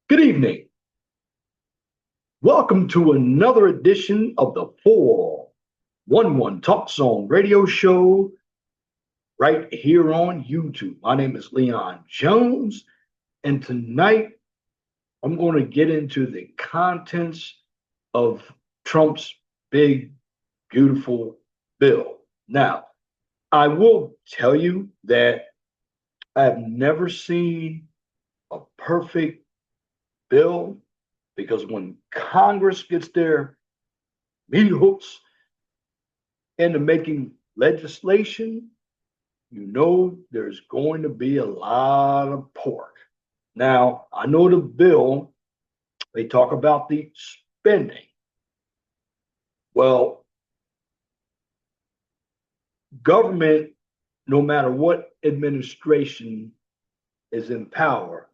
Good evening. Welcome to another edition of the 411 Talk Song Radio Show right here on YouTube. My name is Leon Jones, and tonight I'm going to get into the contents of Trump's big, beautiful bill. Now, I will tell you that I've never seen a perfect bill because when Congress gets their meat hooks into making legislation, you know there's going to be a lot of pork. Now, I know the bill, they talk about the spending. Well, government, no matter what administration is in power,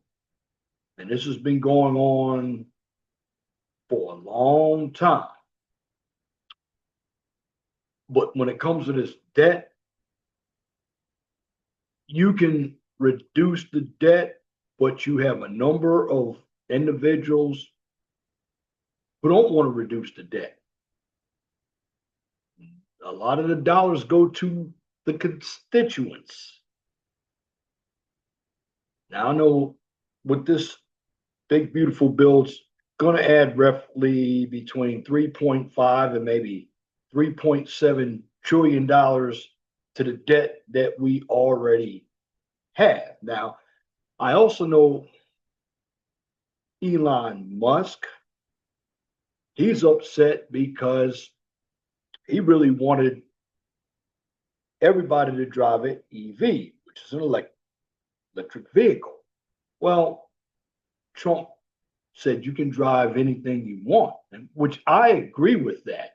and this has been going on for a long time, but when it comes to this debt, you can reduce the debt, but you have a number of individuals who don't want to reduce the debt. A lot of the dollars go to the constituents. Now, I know with this big, beautiful bill, it's going to add roughly between 3.5 and maybe $3.7 trillion to the debt that we already have. Now, I also know Elon Musk, he's upset because he really wanted everybody to drive an EV, which is an electric vehicle. Well, Trump said you can drive anything you want, which I agree with that.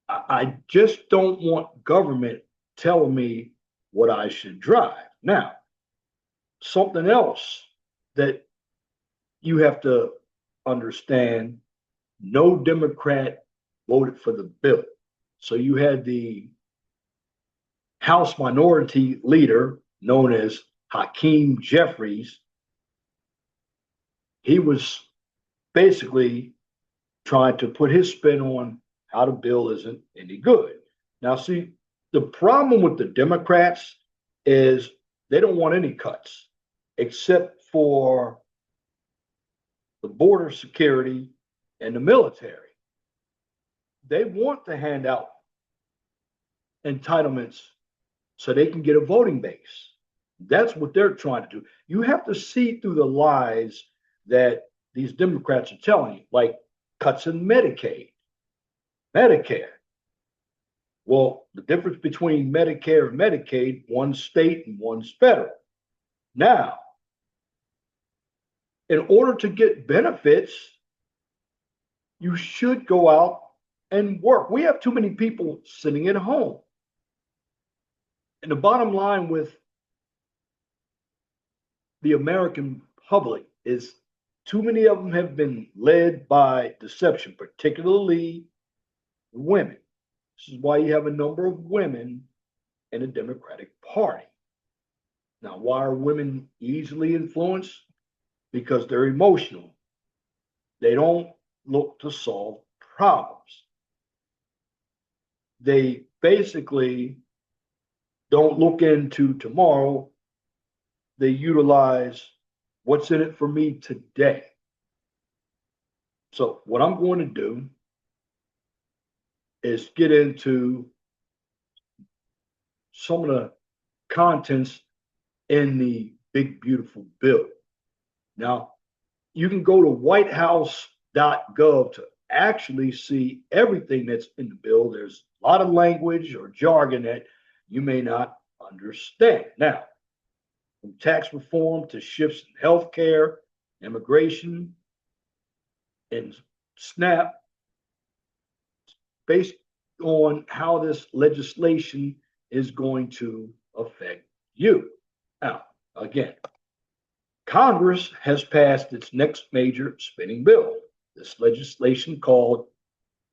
I just don't want government telling me what I should drive. Now, something else that you have to understand, no Democrat voted for the bill. So you had the House Minority Leader, known as Hakeem Jeffries. He was basically trying to put his spin on how the bill isn't any good. Now, see, the problem with the Democrats is they don't want any cuts except for the border security and the military. They want to hand out entitlements so they can get a voting base. That's what they're trying to do. You have to see through the lies that these Democrats are telling you, like cuts in Medicaid, Medicare. Well, the difference between Medicare and Medicaid, one's state and one's federal. Now, in order to get benefits, you should go out and work. We have too many people sitting at home. And the bottom line with the American public is too many of them have been led by deception, particularly women. This is why you have a number of women in the Democratic Party. Now, why are women easily influenced? Because they're emotional. They don't look to solve problems. They basically don't look into tomorrow. They utilize what's in it for me today. So, what I'm going to do is get into some of the contents in the big, beautiful bill. Now, you can go to whitehouse.gov to actually see everything that's in the bill. There's a lot of language or jargon that you may not understand. Now, from tax reform to shifts in healthcare, immigration, and SNAP, based on how this legislation is going to affect you. Now, again, Congress has passed its next major spending bill. This legislation, called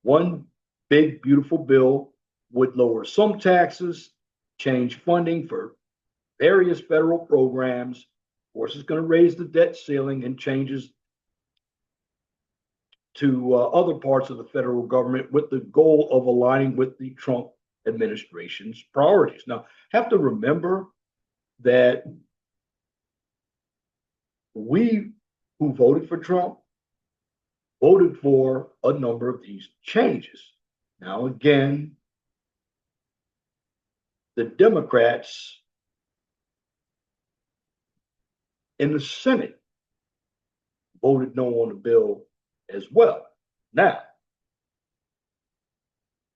One Big Beautiful Bill, would lower some taxes, change funding for various federal programs, course, it's going to raise the debt ceiling and changes to other parts of the federal government with the goal of aligning with the Trump administration's priorities. Now, have to remember that we who voted for Trump voted for a number of these changes. Now, again, the Democrats in the Senate voted no on the bill as well. Now,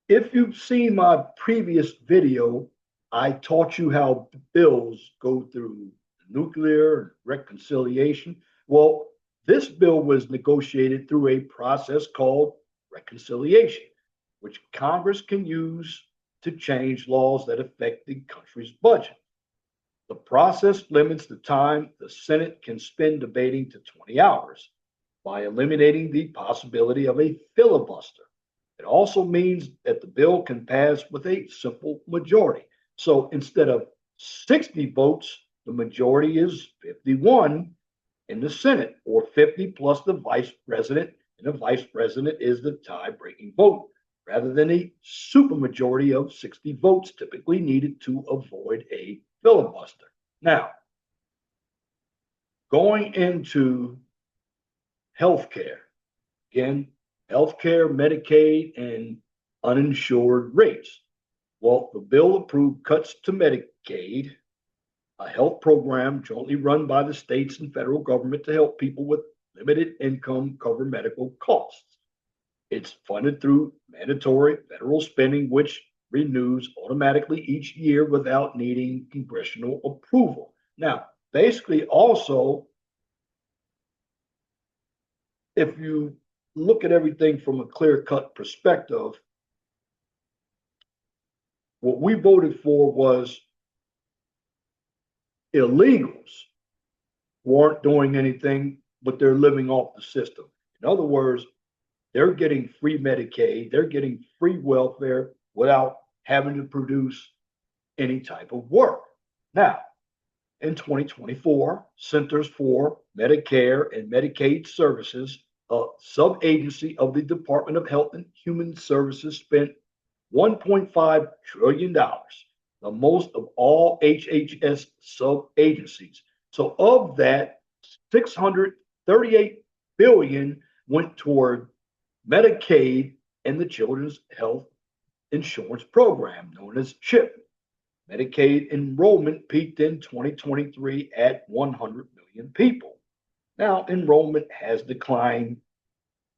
if you've seen my previous video, I taught you how bills go through nuclear reconciliation. Well, this bill was negotiated through a process called reconciliation, which Congress can use to change laws that affect the country's budget. The process limits the time the Senate can spend debating to 20 hours by eliminating the possibility of a filibuster. It also means that the bill can pass with a simple majority. So instead of 60 votes, the majority is 51 in the Senate, or 50 plus the vice president, and the vice president is the tie-breaking vote, rather than a supermajority of 60 votes typically needed to avoid a filibuster. Now, going into healthcare, again, healthcare, Medicaid, and uninsured rates. Well, the bill approved cuts to Medicaid, a health program jointly run by the states and federal government to help people with limited income cover medical costs. It's funded through mandatory federal spending, which renews automatically each year without needing congressional approval. Now, basically, also, if you look at everything from a clear-cut perspective, what we voted for was illegals weren't doing anything, but they're living off the system. In other words, they're getting free Medicaid, they're getting free welfare without having to produce any type of work. Now, in 2024, Centers for Medicare and Medicaid Services, a sub-agency of the Department of Health and Human Services, spent $1.5 trillion, the most of all HHS sub-agencies. So of that, 638 billion went toward Medicaid and the Children's Health Insurance Program, known as CHIP. Medicaid enrollment peaked in 2023 at 100 million people. Now, enrollment has declined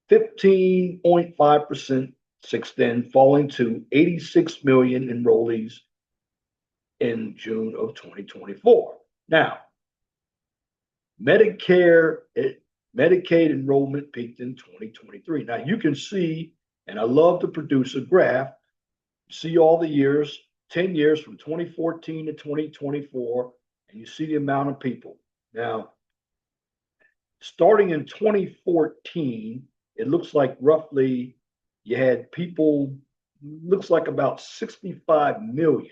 15.5% since then, falling to 86 million enrollees in June of 2024. Now, Medicaid enrollment peaked in 2023. Now, you can see, and I love to produce a graph, see all the years, 10 years from 2014 to 2024, and you see the amount of people. Now, starting in 2014, it looks like roughly you had people, looks like about 65 million.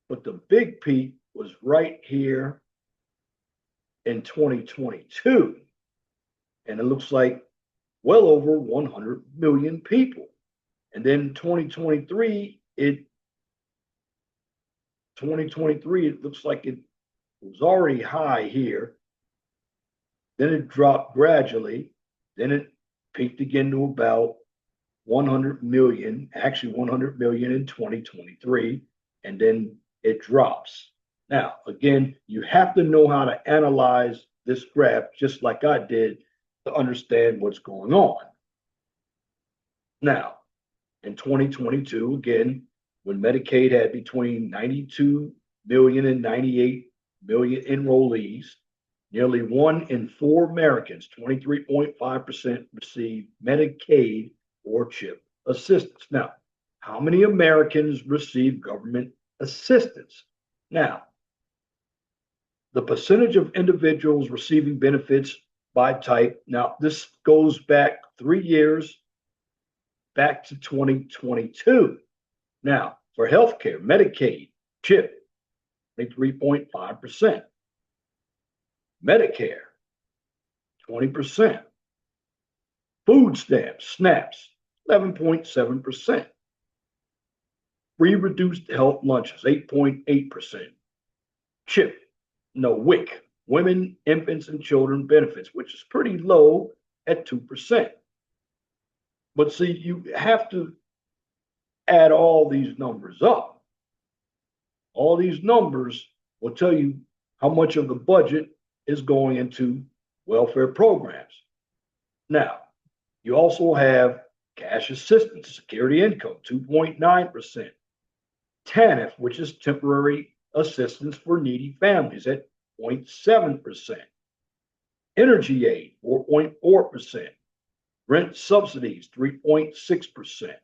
But the big peak was right here in 2022. And it looks like well over 100 million people. And then 2023, it looks like it was already high here. Then it dropped gradually. Then it peaked again to about 100 million, actually 100 million in 2023. And then it drops. Now, again, you have to know how to analyze this graph just like I did to understand what's going on. Now, in 2022, again, when Medicaid had between 92 million and 98 million enrollees, nearly 1 in 4 Americans, 23.5%, received Medicaid or CHIP assistance. Now, how many Americans receive government assistance? Now, the percentage of individuals receiving benefits by type, now this goes back 3 years, back to 2022. Now, for healthcare, Medicaid, CHIP, 23.5%. Medicare, 20%. Food stamps, SNAPs, 11.7%. Free reduced health lunches, 8.8%. CHIP, no, WIC, Women, Infants, and Children Benefits, which is pretty low at 2%. But see, you have to add all these numbers up. All these numbers will tell you how much of the budget is going into welfare programs. Now, you also have cash assistance, security income, 2.9%. TANF, which is temporary assistance for needy families, at 0.7%. Energy aid, 4.4%. Rent subsidies, 3.6%.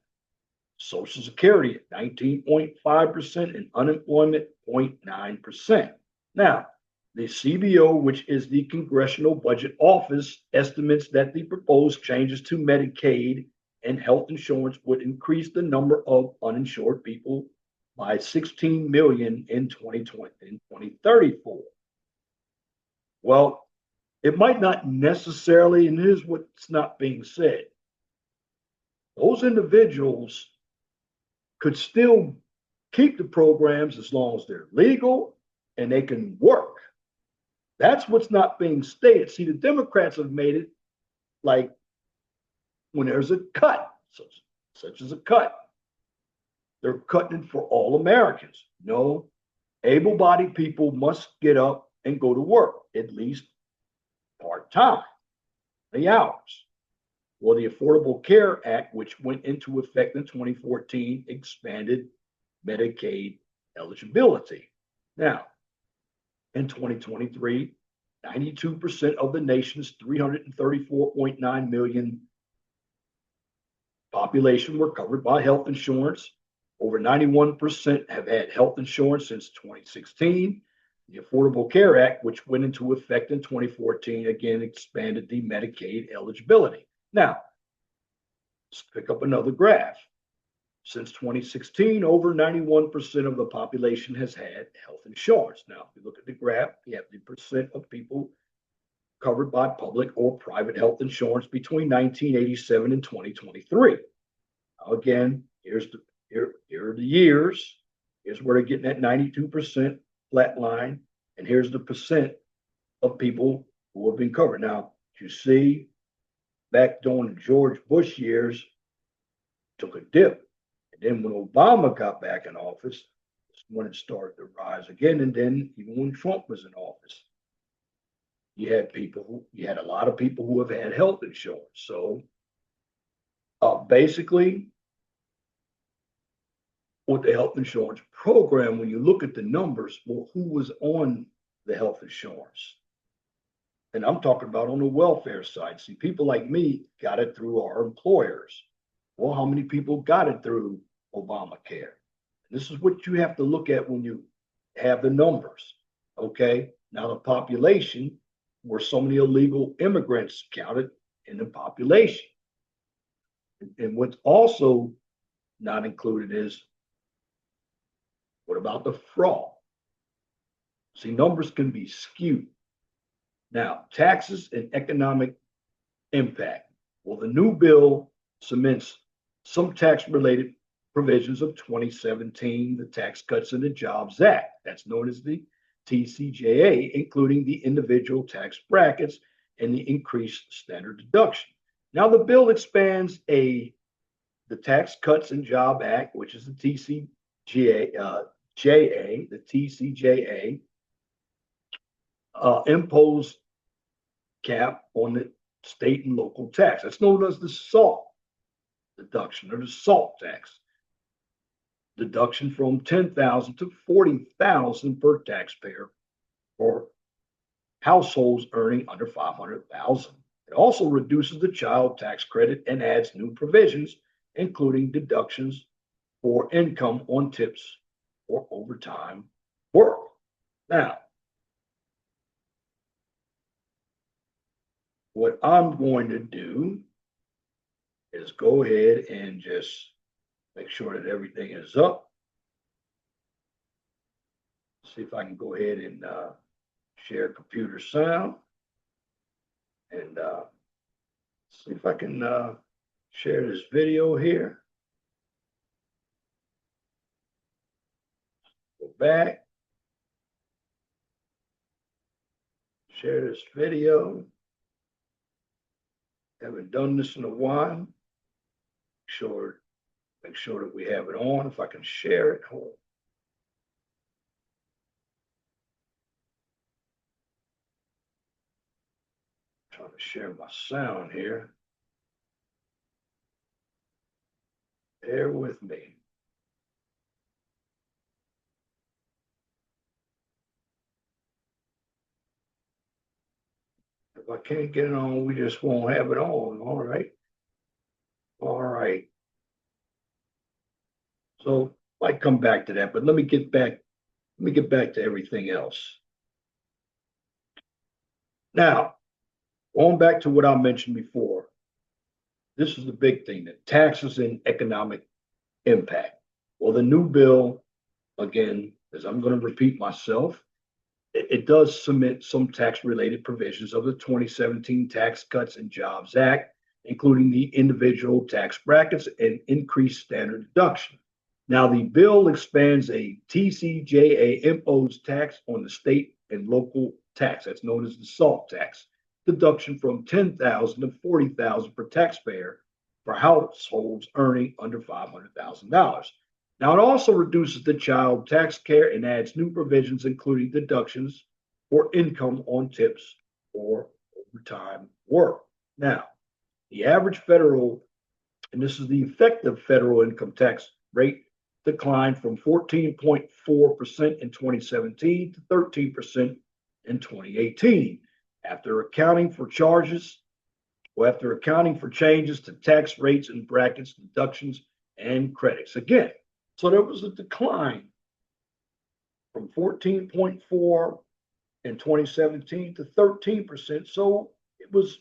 Social Security at 19.5%, and unemployment 0.9%. Now, the CBO, which is the Congressional Budget Office, estimates that the proposed changes to Medicaid and health insurance would increase the number of uninsured people by 16 million in 2020 and 2034. Well, it might not necessarily, and here's what's not being said. Those individuals could still keep the programs as long as they're legal and they can work. That's what's not being stated. See, the Democrats have made it like when there's a cut, such as a cut, they're cutting it for all Americans. No, able-bodied people must get up and go to work, at least part-time, the hours. Well, the Affordable Care Act, which went into effect in 2014, expanded Medicaid eligibility. Now, in 2023, 92% of the nation's 334.9 million population were covered by health insurance. Over 91% have had health insurance since 2016. The Affordable Care Act, which went into effect in 2014, again expanded the Medicaid eligibility. Now, let's pick up another graph. Since 2016, over 91% of the population has had health insurance. Now, if you look at the graph, you have the percent of people covered by public or private health insurance between 1987 and 2023. Now, again, here are the years. Here's where they're getting that 92% flat line, and here's the percent of people who have been covered. Now, you see, back during the George Bush years, took a dip. And then when Obama got back in office, that's when it started to rise again. And then even when Trump was in office, you had a lot of people who have had health insurance. So basically, with the health insurance program, when you look at the numbers, well, who was on the health insurance? And I'm talking about on the welfare side. See, people like me got it through our employers. Well, how many people got it through Obamacare? And this is what you have to look at when you have the numbers. Okay. Now, the population, were so many illegal immigrants counted in the population. And what's also not included is, what about the fraud? See, numbers can be skewed. Now, taxes and economic impact. Well, the new bill cements some tax-related provisions of 2017, the Tax Cuts and the Jobs Act. That's known as the TCJA, including the individual tax brackets and the increased standard deduction. Now, the bill expands the Tax Cuts and Job Act, which is the TCJA, the TCJA, imposed cap on the state and local tax. That's known as the SALT deduction, or the SALT tax. Deduction from 10,000 to 40,000 per taxpayer for households earning under 500,000. It also reduces the child tax credit and adds new provisions, including deductions for income on tips or overtime work. Now, what I'm going to do is go ahead and just make sure that everything is up. See if I can go ahead and Share computer sound. And see if I can share this video here. Go back. Share this video. Haven't done this in a while. Make sure that we have it on. If I can share it. Hold on. Trying to share my sound here. Bear with me. If I can't get it on, we just won't have it on. All right. All right. So I might come back to that, but let me get back to everything else. Now, going back to what I mentioned before, this is the big thing, that taxes and economic impact. Well, the new bill, again, as I'm going to repeat myself, it does submit some tax-related provisions of the 2017 Tax Cuts and Jobs Act, including the individual tax brackets and increased standard deduction. Now, the bill expands a TCJA imposed tax on the state and local tax, that's known as the SALT tax, deduction from $10,000 to $40,000 per taxpayer for households earning under $500,000. Now, it also reduces the child tax care and adds new provisions, including deductions for income on tips or overtime work. Now, the average federal, and this is the effective federal income tax rate, declined from 14.4% in 2017 to 13% in 2018. After accounting for changes to tax rates and brackets, deductions, and credits. Again, so there was a decline from 14.4 in 2017 to 13%. So it was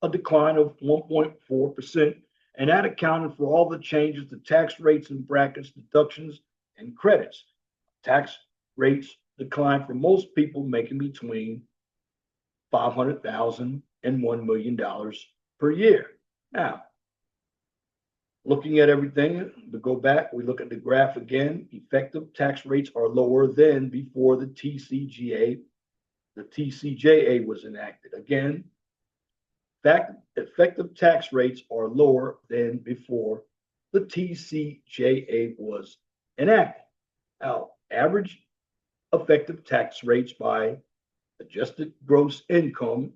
a decline of 1.4%. And that accounted for all the changes to tax rates and brackets, deductions, and credits. Tax rates declined for most people making between $500,000 and $1 million per year. Now, looking at everything, to go back, we look at the graph again. Effective tax rates are lower than before the TCJA was enacted. Again, effective tax rates are lower than before the TCJA was enacted. Now, average effective tax rates by adjusted gross income,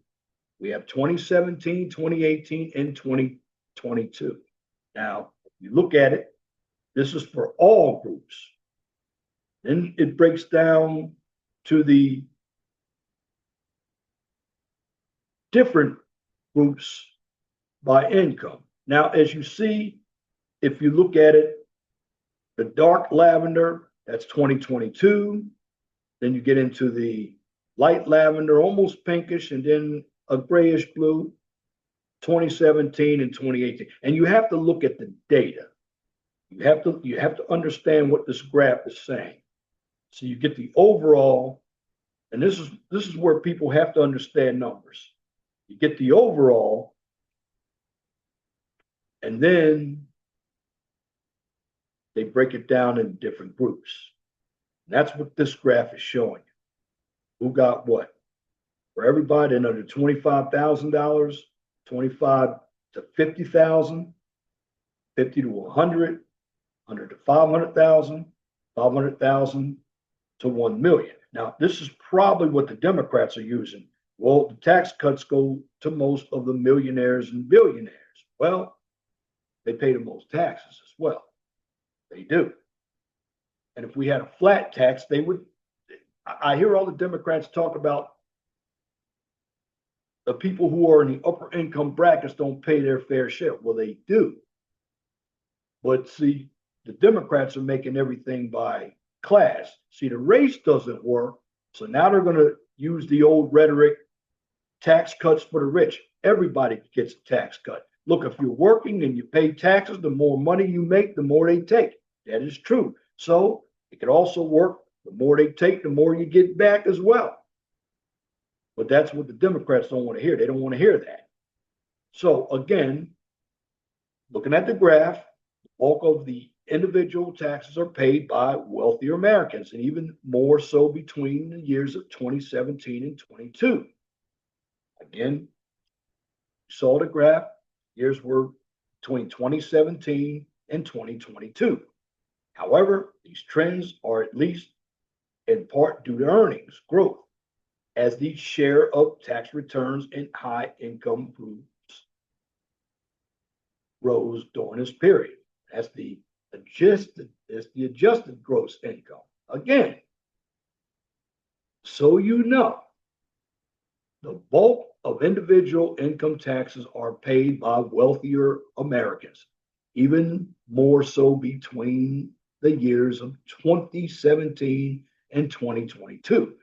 we have 2017, 2018, and 2022. Now, if you look at it, this is for all groups. Then it breaks down to the different groups by income. Now, as you see, if you look at it, the dark lavender, that's 2022. Then you get into the light lavender, almost pinkish, and then a grayish blue, 2017 and 2018. And you have to look at the data. You have to understand what this graph is saying. So you get the overall, and this is where people have to understand numbers. You get the overall, and then they break it down in different groups. And that's what this graph is showing you. Who got what? For everybody under $25,000, 25 to 50,000, 50 to 100, 100 to 500,000, 500,000 to 1 million. Now, this is probably what the Democrats are using. Well, the tax cuts go to most of the millionaires and billionaires. Well, they pay the most taxes as well. They do. And if we had a flat tax, they would. I hear all the Democrats talk about the people who are in the upper income brackets don't pay their fair share. Well, they do. But see, the Democrats are making everything by class. See, the race doesn't work. So now they're going to use the old rhetoric, tax cuts for the rich. Everybody gets a tax cut. Look, if you're working and you pay taxes, the more money you make, the more they take. That is true. So it could also work. The more they take, the more you get back as well. But that's what the Democrats don't want to hear. They don't want to hear that. So again, looking at the graph, the bulk of the individual taxes are paid by wealthier Americans, and even more so between the years of 2017 and 22. Again, you saw the graph, years were between 2017 and 2022. However, these trends are at least in part due to earnings growth as the share of tax returns in high income groups rose during this period. That's the adjusted gross income. Again, so you know, the bulk of individual income taxes are paid by wealthier Americans, even more so between the years of 2017 and 2022.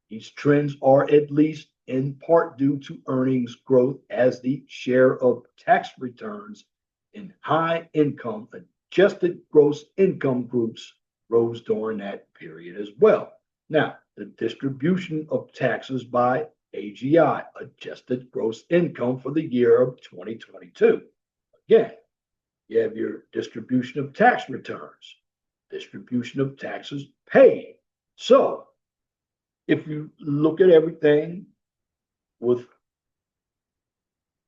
These trends are at least in part due to earnings growth as the share of tax returns in high income adjusted gross income groups rose during that period as well. Now, the distribution of taxes by AGI, adjusted gross income for the year of 2022. Again, you have your distribution of tax returns, distribution of taxes paid. So, if you look at everything with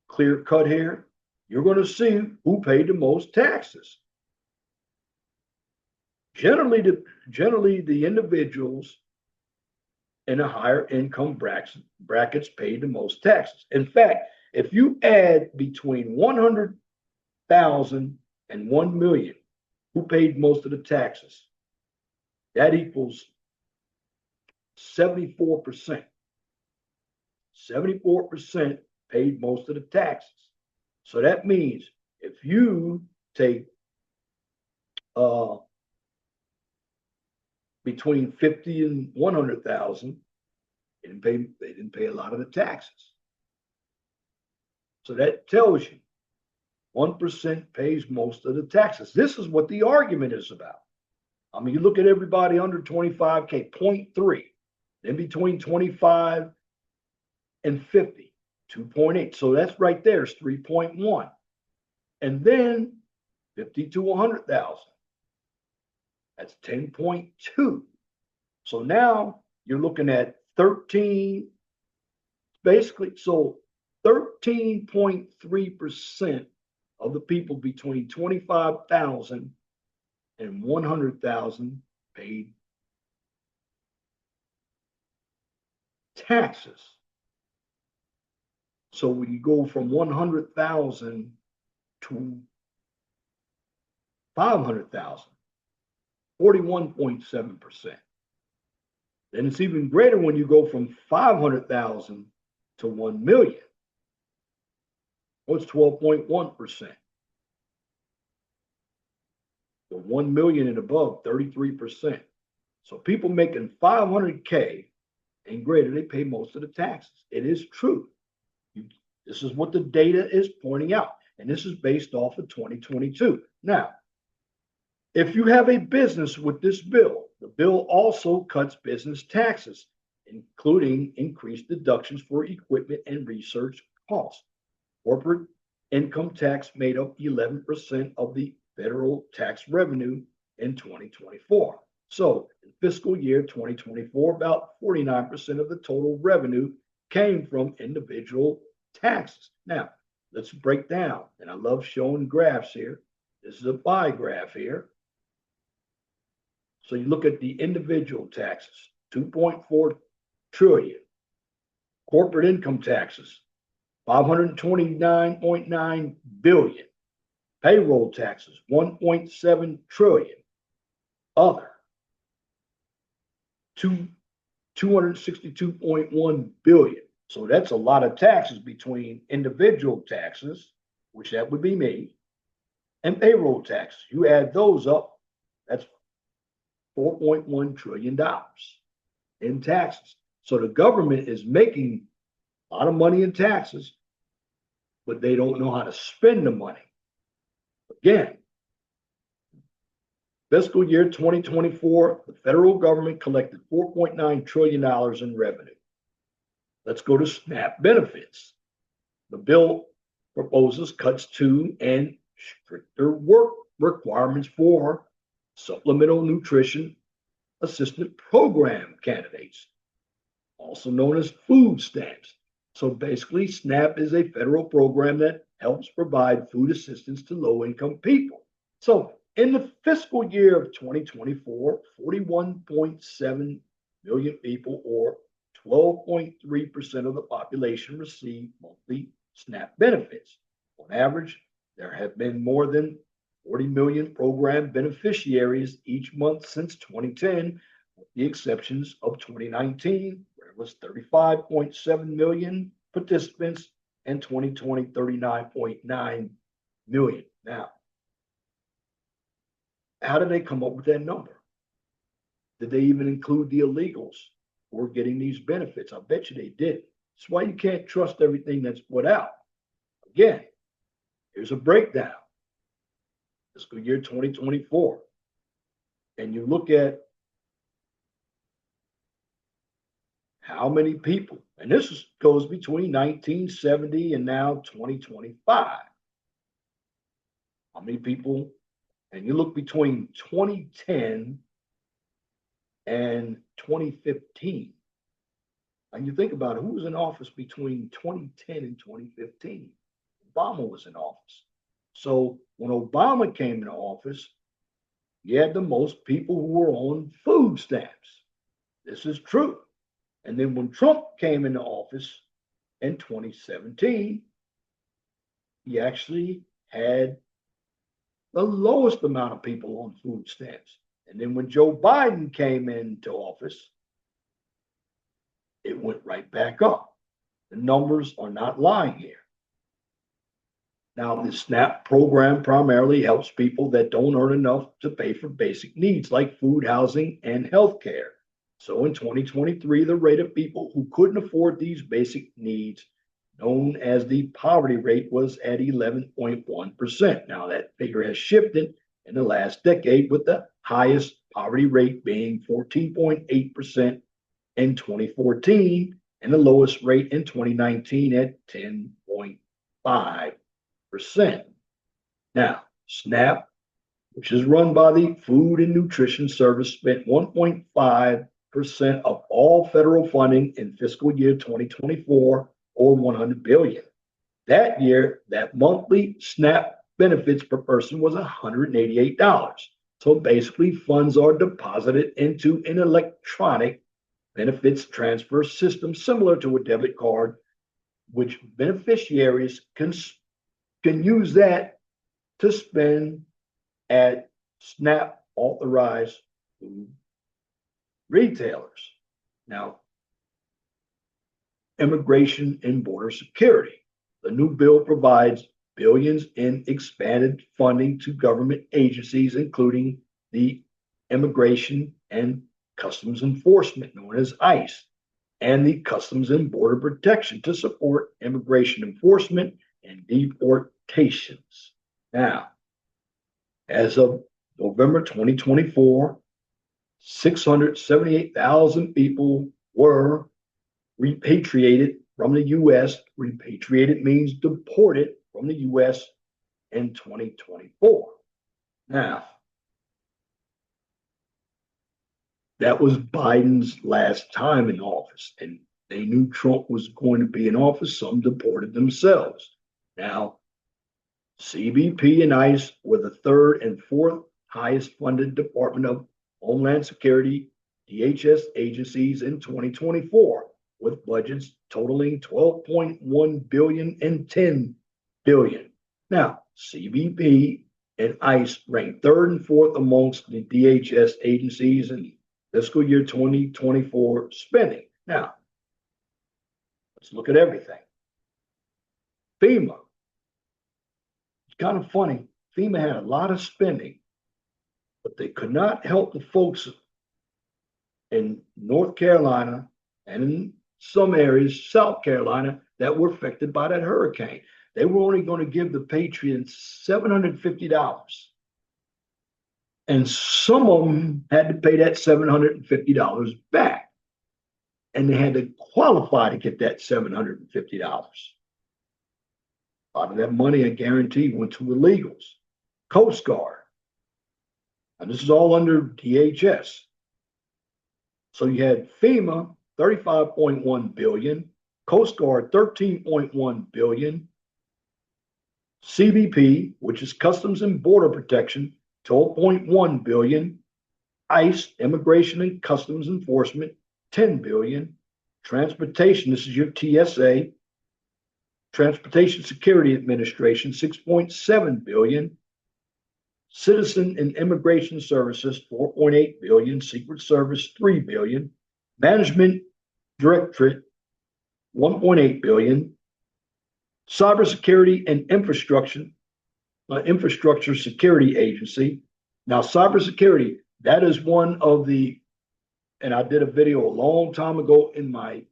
clear cut here, you're going to see who paid the most taxes. Generally, the individuals in a higher income brackets paid the most taxes. In fact, if you add between 100,000 and 1 million, who paid most of the taxes, that equals 74%. 74% paid most of the taxes. So that means if you take between 50 and 100,000, they didn't pay a lot of the taxes. So that tells you 1% pays most of the taxes. This is what the argument is about. I mean, you look at everybody under 25K, 0.3, then between 25 and 50, 2.8. So that's right there is 3.1. And then 50 to 100,000, that's 10.2. So now you're looking at 13, basically, so 13.3% of the people between 25,000 and 100,000 paid taxes. So when you go from 100,000 to 500,000, 41.7%. Then it's even greater when you go from 500,000 to 1 million. Well, it's 12.1%. The 1 million and above, 33%. So people making 500K and greater, they pay most of the taxes. It is true. This is what the data is pointing out. And this is based off of 2022. Now, if you have a business with this bill, the bill also cuts business taxes, including increased deductions for equipment and research costs. Corporate income tax made up 11% of the federal tax revenue in 2024. So in fiscal year 2024, about 49% of the total revenue came from individual taxes. Now, let's break down, and I love showing graphs here. This is a pie graph here. So you look at the individual taxes, 2.4 trillion. Corporate income taxes, 529.9 billion. Payroll taxes, 1.7 trillion. Other, 262.1 billion. So that's a lot of taxes between individual taxes, which that would be me, and payroll taxes. You add those up, that's $4.1 trillion in taxes. So the government is making a lot of money in taxes, but they don't know how to spend the money. Again, fiscal year 2024, the federal government collected $4.9 trillion in revenue. Let's go to SNAP benefits. The bill proposes cuts to and stricter work requirements for supplemental nutrition assistant program candidates, also known as food stamps. So basically, SNAP is a federal program that helps provide food assistance to low income people. So in the fiscal year of 2024, 41.7 million people, or 12.3% of the population, received monthly SNAP benefits. On average, there have been more than 40 million program beneficiaries each month since 2010, with the exceptions of 2019, where it was 35.7 million participants, and 2020, 39.9 million. Now, how did they come up with that number? Did they even include the illegals who were getting these benefits? I bet you they did. That's why you can't trust everything that's put out. Again, here's a breakdown. Fiscal year 2024. And you look at how many people, and this goes between 1970 and now 2025. How many people, and you look between 2010 and 2015. And you think about it, who was in office between 2010 and 2015? Obama was in office. So when Obama came into office, you had the most people who were on food stamps. This is true. And then when Trump came into office in 2017, he actually had the lowest amount of people on food stamps. And then when Joe Biden came into office, it went right back up. The numbers are not lying here. Now, the SNAP program primarily helps people that don't earn enough to pay for basic needs like food, housing, and health care. So in 2023, the rate of people who couldn't afford these basic needs, known as the poverty rate, was at 11.1%. Now, that figure has shifted in the last decade, with the highest poverty rate being 14.8% in 2014 and the lowest rate in 2019 at 10.5%. Now, SNAP, which is run by the Food and Nutrition Service, spent 1.5% of all federal funding in fiscal year 2024, or 100 billion. That year, that monthly SNAP benefits per person was $188. So basically, funds are deposited into an electronic benefits transfer system similar to a debit card, which beneficiaries can use that to spend at SNAP authorized food retailers. Now, immigration and border security. The new bill provides billions in expanded funding to government agencies, including the Immigration and Customs Enforcement, known as ICE, and the Customs and Border Protection to support immigration enforcement and deportations. Now, as of November 2024, 678,000 people were repatriated from the U.S. Repatriated means deported from the U.S. in 2024. Now, that was Biden's last time in office, and they knew Trump was going to be in office. Some deported themselves. Now, CBP and ICE were the third and fourth highest funded Department of Homeland Security, DHS agencies in 2024, with budgets totaling 12.1 billion and 10 billion. Now, CBP and ICE ranked third and fourth amongst the DHS agencies in fiscal year 2024 spending. Now, let's look at everything. FEMA. It's kind of funny. FEMA had a lot of spending, but they could not help the folks in North Carolina and in some areas, South Carolina, that were affected by that hurricane. They were only going to give the Patriots $750. And some of them had to pay that $750 back. and they had to qualify to get that $750. A lot of that money, I guarantee, went to illegals. Coast Guard. And this is all under DHS. So you had FEMA, 35.1 billion, Coast Guard, 13.1 billion, CBP, which is Customs and Border Protection, 12.1 billion, ICE, Immigration and Customs Enforcement, 10 billion, Transportation, this is your TSA, Transportation Security Administration, 6.7 billion, Citizen and Immigration Services, 4.8 billion, Secret Service, 3 billion, Management Directorate, 1.8 billion, Cybersecurity and Infrastructure Security Agency. Now, cybersecurity, that is one of the, and I did a video a long time ago in my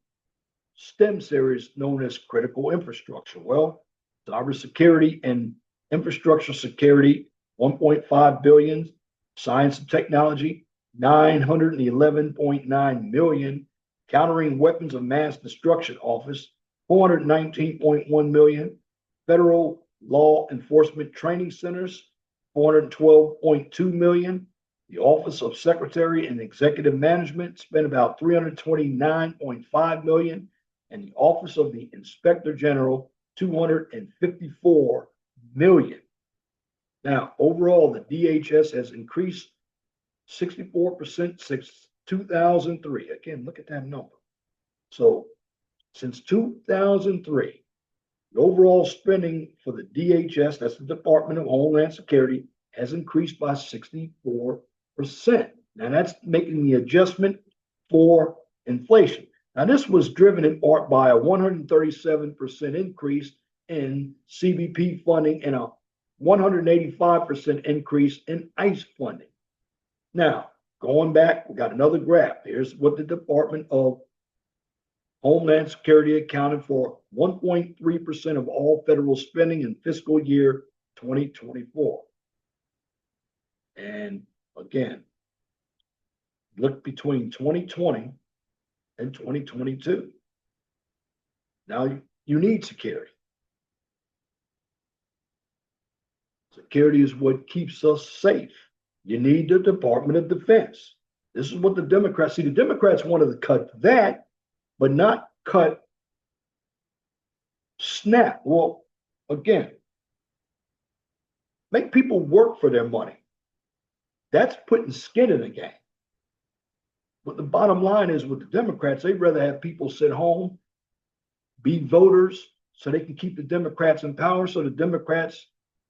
STEM series known as critical infrastructure. Well, cybersecurity and infrastructure security, 1.5 billion, science and technology, 911.9 million, countering weapons of mass destruction office, 419.1 million, federal law enforcement training centers, 412.2 million. The Office of Secretary and Executive Management spent about 329.5 million, and the Office of the Inspector General, 254 million. Now, overall, the DHS has increased 64% since 2003. Again, look at that number. So, since 2003, the overall spending for the DHS, that's the Department of Homeland Security, has increased by 64%. Now, that's making the adjustment for inflation. Now, this was driven in part by a 137% increase in CBP funding and a 185% increase in ICE funding. Now, going back, we got another graph. Here's what the Department of Homeland Security accounted for 1.3% of all federal spending in fiscal year 2024. And again, look between 2020 and 2022. Now you need security. Security is what keeps us safe. You need the Department of Defense. This is what the Democrats see. The Democrats wanted to cut that, but not cut SNAP. Well, again, make people work for their money. That's putting skin in the game. But the bottom line is with the Democrats, they'd rather have people sit home, be voters, so they can keep the Democrats in power, so the Democrats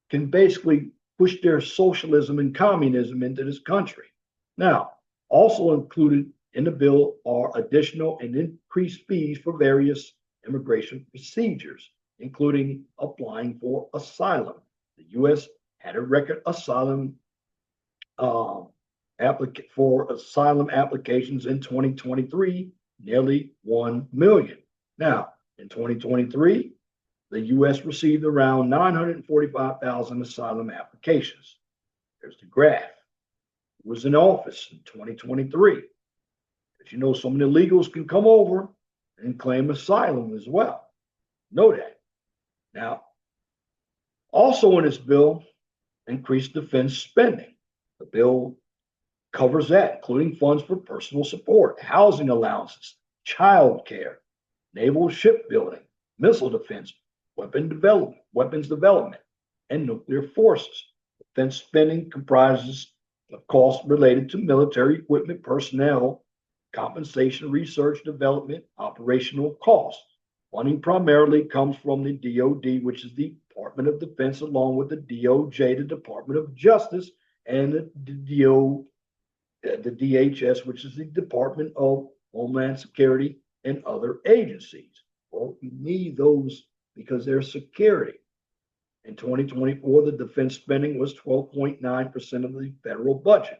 can basically push their socialism and communism into this country. Now, also included in the bill are additional and increased fees for various immigration procedures, including applying for asylum. The U.S. had a record asylum for asylum applications in 2023, nearly 1 million. Now, in 2023, the U.S. received around 945,000 asylum applications. There's the graph. Who was in office in 2023? As you know, some of the illegals can come over and claim asylum as well. Know that. Now, also in this bill, increased defense spending. The bill covers that, including funds for personal support, housing allowances, child care, naval shipbuilding, missile defense, weapons development, and nuclear forces. Defense spending comprises of costs related to military equipment, personnel, compensation, research, development, operational costs. Funding primarily comes from the DoD, which is the Department of Defense, along with the DOJ, the Department of Justice, and the DHS, which is the Department of Homeland Security, and other agencies. Well, you need those because they're security. In 2024, the defense spending was 12.9% of the federal budget,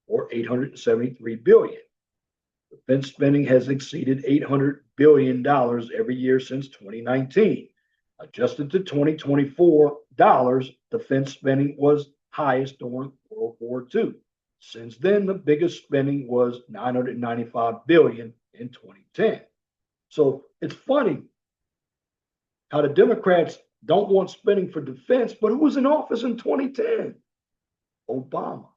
or $873 billion. Defense spending has exceeded $800 billion every year since 2019. Adjusted to 2024 dollars, defense spending was highest during World War II. Since then, the biggest spending was $995 billion in 2010. So it's funny how the Democrats don't want spending for defense, but who was in office in 2010? Obama.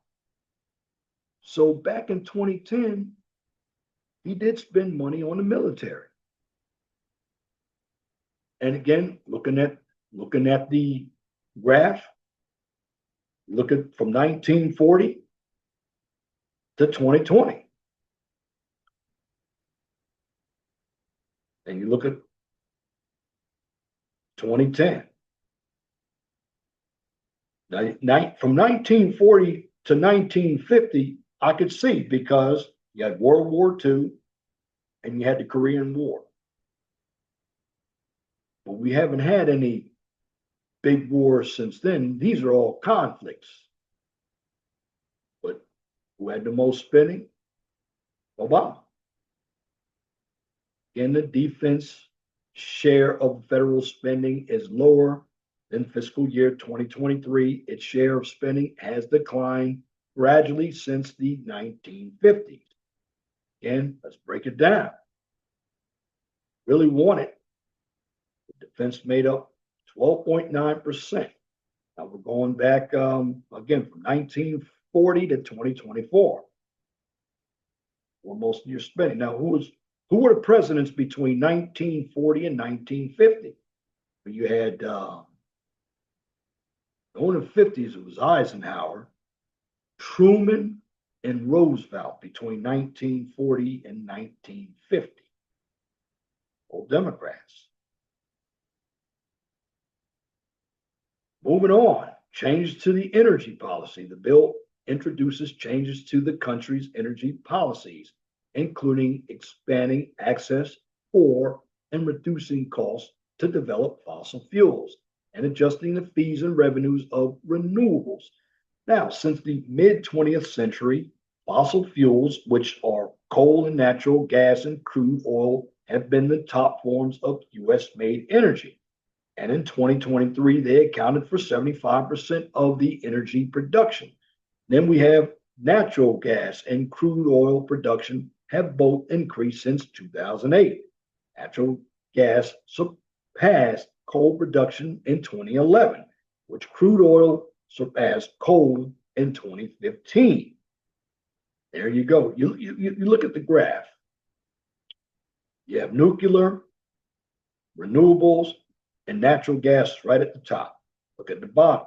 So back in 2010, he did spend money on the military. And again, looking at the graph, look at from 1940 to 2020. And you look at 2010. Now, from 1940 to 1950, I could see because you had World War II and you had the Korean War. But we haven't had any big wars since then. These are all conflicts. But who had the most spending? Obama. Again, the defense share of federal spending is lower than fiscal year 2023. Its share of spending has declined gradually since the 1950s. Again, let's break it down. Really want it. The defense made up 12.9%. Now we're going back again from 1940 to 2024. For most of your spending. Now, who were the presidents between 1940 and 1950? You had in the 50s, it was Eisenhower, Truman, and Roosevelt between 1940 and 1950. All Democrats. Moving on, changes to the energy policy. The bill introduces changes to the country's energy policies, including expanding access for and reducing costs to develop fossil fuels and adjusting the fees and revenues of renewables. Now, since the mid 20th century, fossil fuels, which are coal and natural gas and crude oil, have been the top forms of US made energy. And in 2023, they accounted for 75% of the energy production. Then we have natural gas and crude oil production have both increased since 2008. Natural gas surpassed coal production in 2011, which crude oil surpassed coal in 2015. There you go. You look at the graph. You have nuclear, renewables, and natural gas right at the top. Look at the bottom.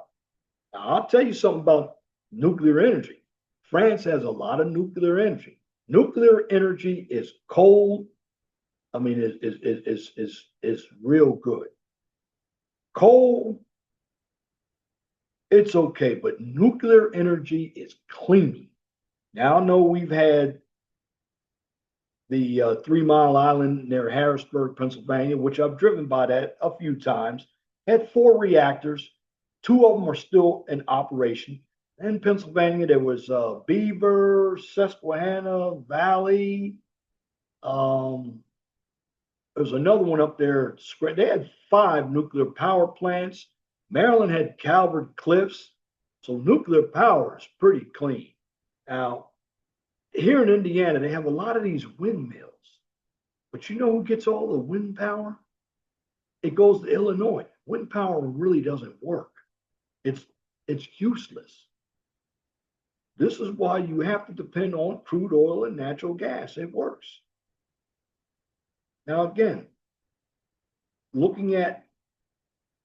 Now, I'll tell you something about nuclear energy. France has a lot of nuclear energy. Nuclear energy is cold. I mean, is real good. Coal, it's okay, but nuclear energy is clean. Now I know we've had the 3 Mile Island near Harrisburg, Pennsylvania, which I've driven by that a few times, had 4 reactors. 2 of them are still in operation. In Pennsylvania, there was Beaver, Susquehanna Valley. There's another one up there. They had 5 nuclear power plants. Maryland had Calvert Cliffs. So nuclear power is pretty clean. Now, here in Indiana, they have a lot of these windmills. But you know who gets all the wind power? It goes to Illinois. Wind power really doesn't work. It's useless. This is why you have to depend on crude oil and natural gas. It works. Now again, looking at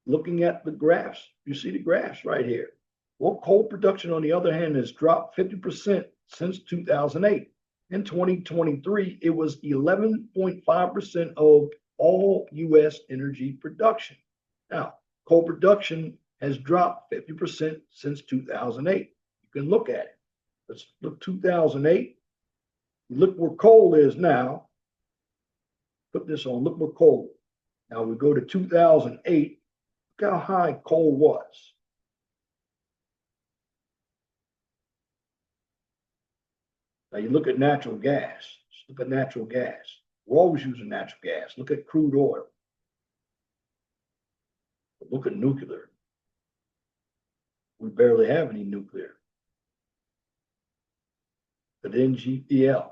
the graphs, you see the graphs right here. Well, coal production, on the other hand, has dropped 50% since 2008. In 2023, it was 11.5% of all U.S. energy production. Now, coal production has dropped 50% since 2008. You can look at it. Let's look 2008. Look where coal is now. Put this on. Look where coal. Now we go to 2008. Look how high coal was. Now you look at natural gas. Just look at natural gas. We're always using natural gas. Look at crude oil. Look at nuclear. We barely have any nuclear. But NGPL.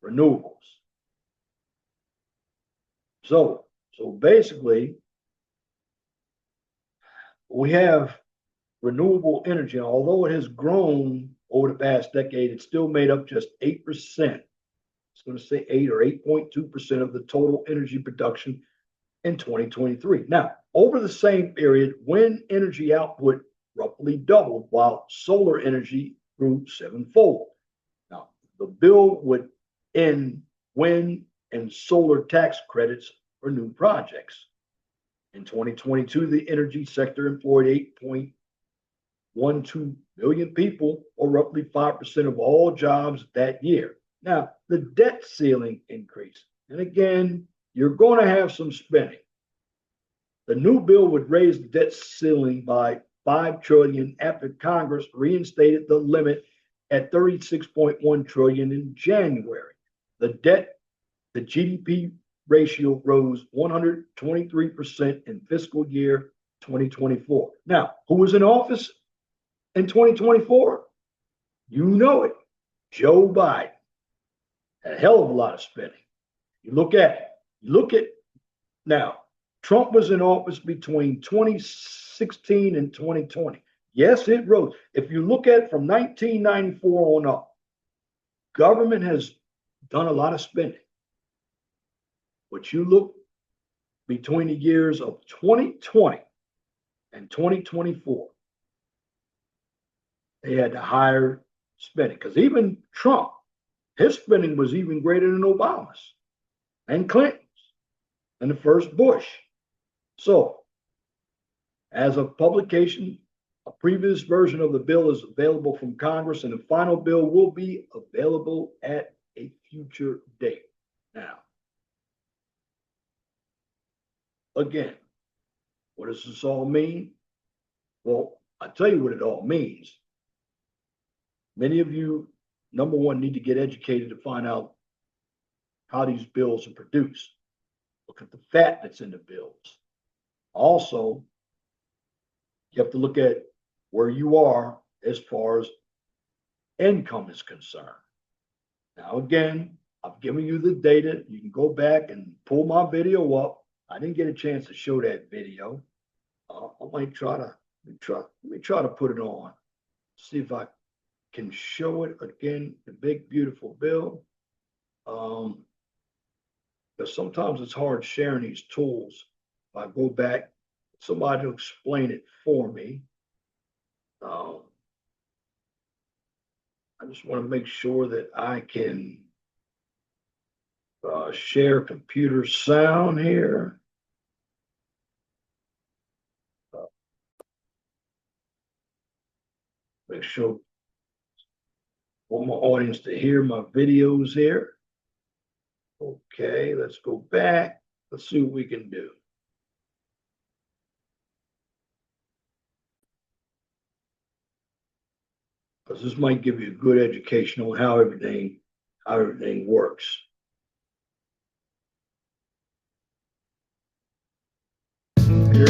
renewables. So basically, we have renewable energy. And although it has grown over the past decade, it's still made up just 8%. It's going to say 8 or 8.2% of the total energy production in 2023. Now, over the same period, wind energy output roughly doubled, while solar energy grew sevenfold. Now, the bill would end wind and solar tax credits for new projects. In 2022, the energy sector employed 8.12 million people, or roughly 5% of all jobs that year. Now, the debt ceiling increased. And again, you're going to have some spending. The new bill would raise the debt ceiling by $5 trillion after Congress reinstated the limit at $36.1 trillion in January. The GDP ratio rose 123% in fiscal year 2024. Now, who was in office in 2024? You know it, Joe Biden. A hell of a lot of spending. You look at now, Trump was in office between 2016 and 2020. Yes, it rose. If you look at it from 1994 on up, government has done a lot of spending. But you look between the years of 2020 and 2024, they had to higher spending, because even Trump, his spending was even greater than Obama's and Clinton's and the first Bush. So, as of publication, a previous version of the bill is available from Congress, and the final bill will be available at a future date. Now, again, what does this all mean? Well, I'll tell you what it all means. Many of you, number one, need to get educated to find out how these bills are produced. Look at the fat that's in the bills. Also, you have to look at where you are as far as income is concerned. Now, again, I've given you the data. You can go back and pull my video up. I didn't get a chance to show that video. I might try to let me try to put it on. See if I can show it again. The big beautiful bill. Because sometimes it's hard sharing these tools. If I go back, somebody will explain it for me. I just want to make sure that I can share computer sound here. Make sure I want my audience to hear my videos here. Okay, let's go back. Let's see what we can do. Because this might give you a good education on how everything works.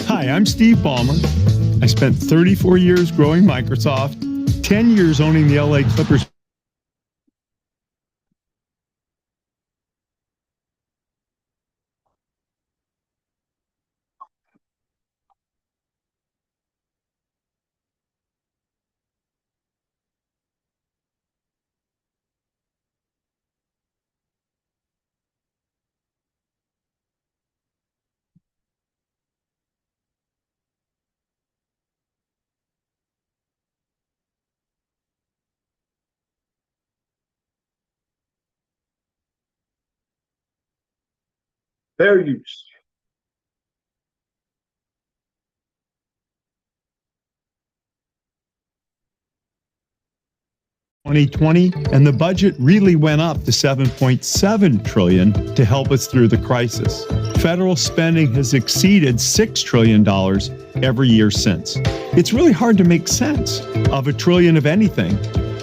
Hi, I'm Steve Ballmer. I spent 34 years growing Microsoft, 10 years owning the LA Clippers. Fair use. 2020, and the budget really went up to $7.7 trillion to help us through the crisis. Federal spending has exceeded $6 trillion every year since. It's really hard to make sense of a trillion of anything.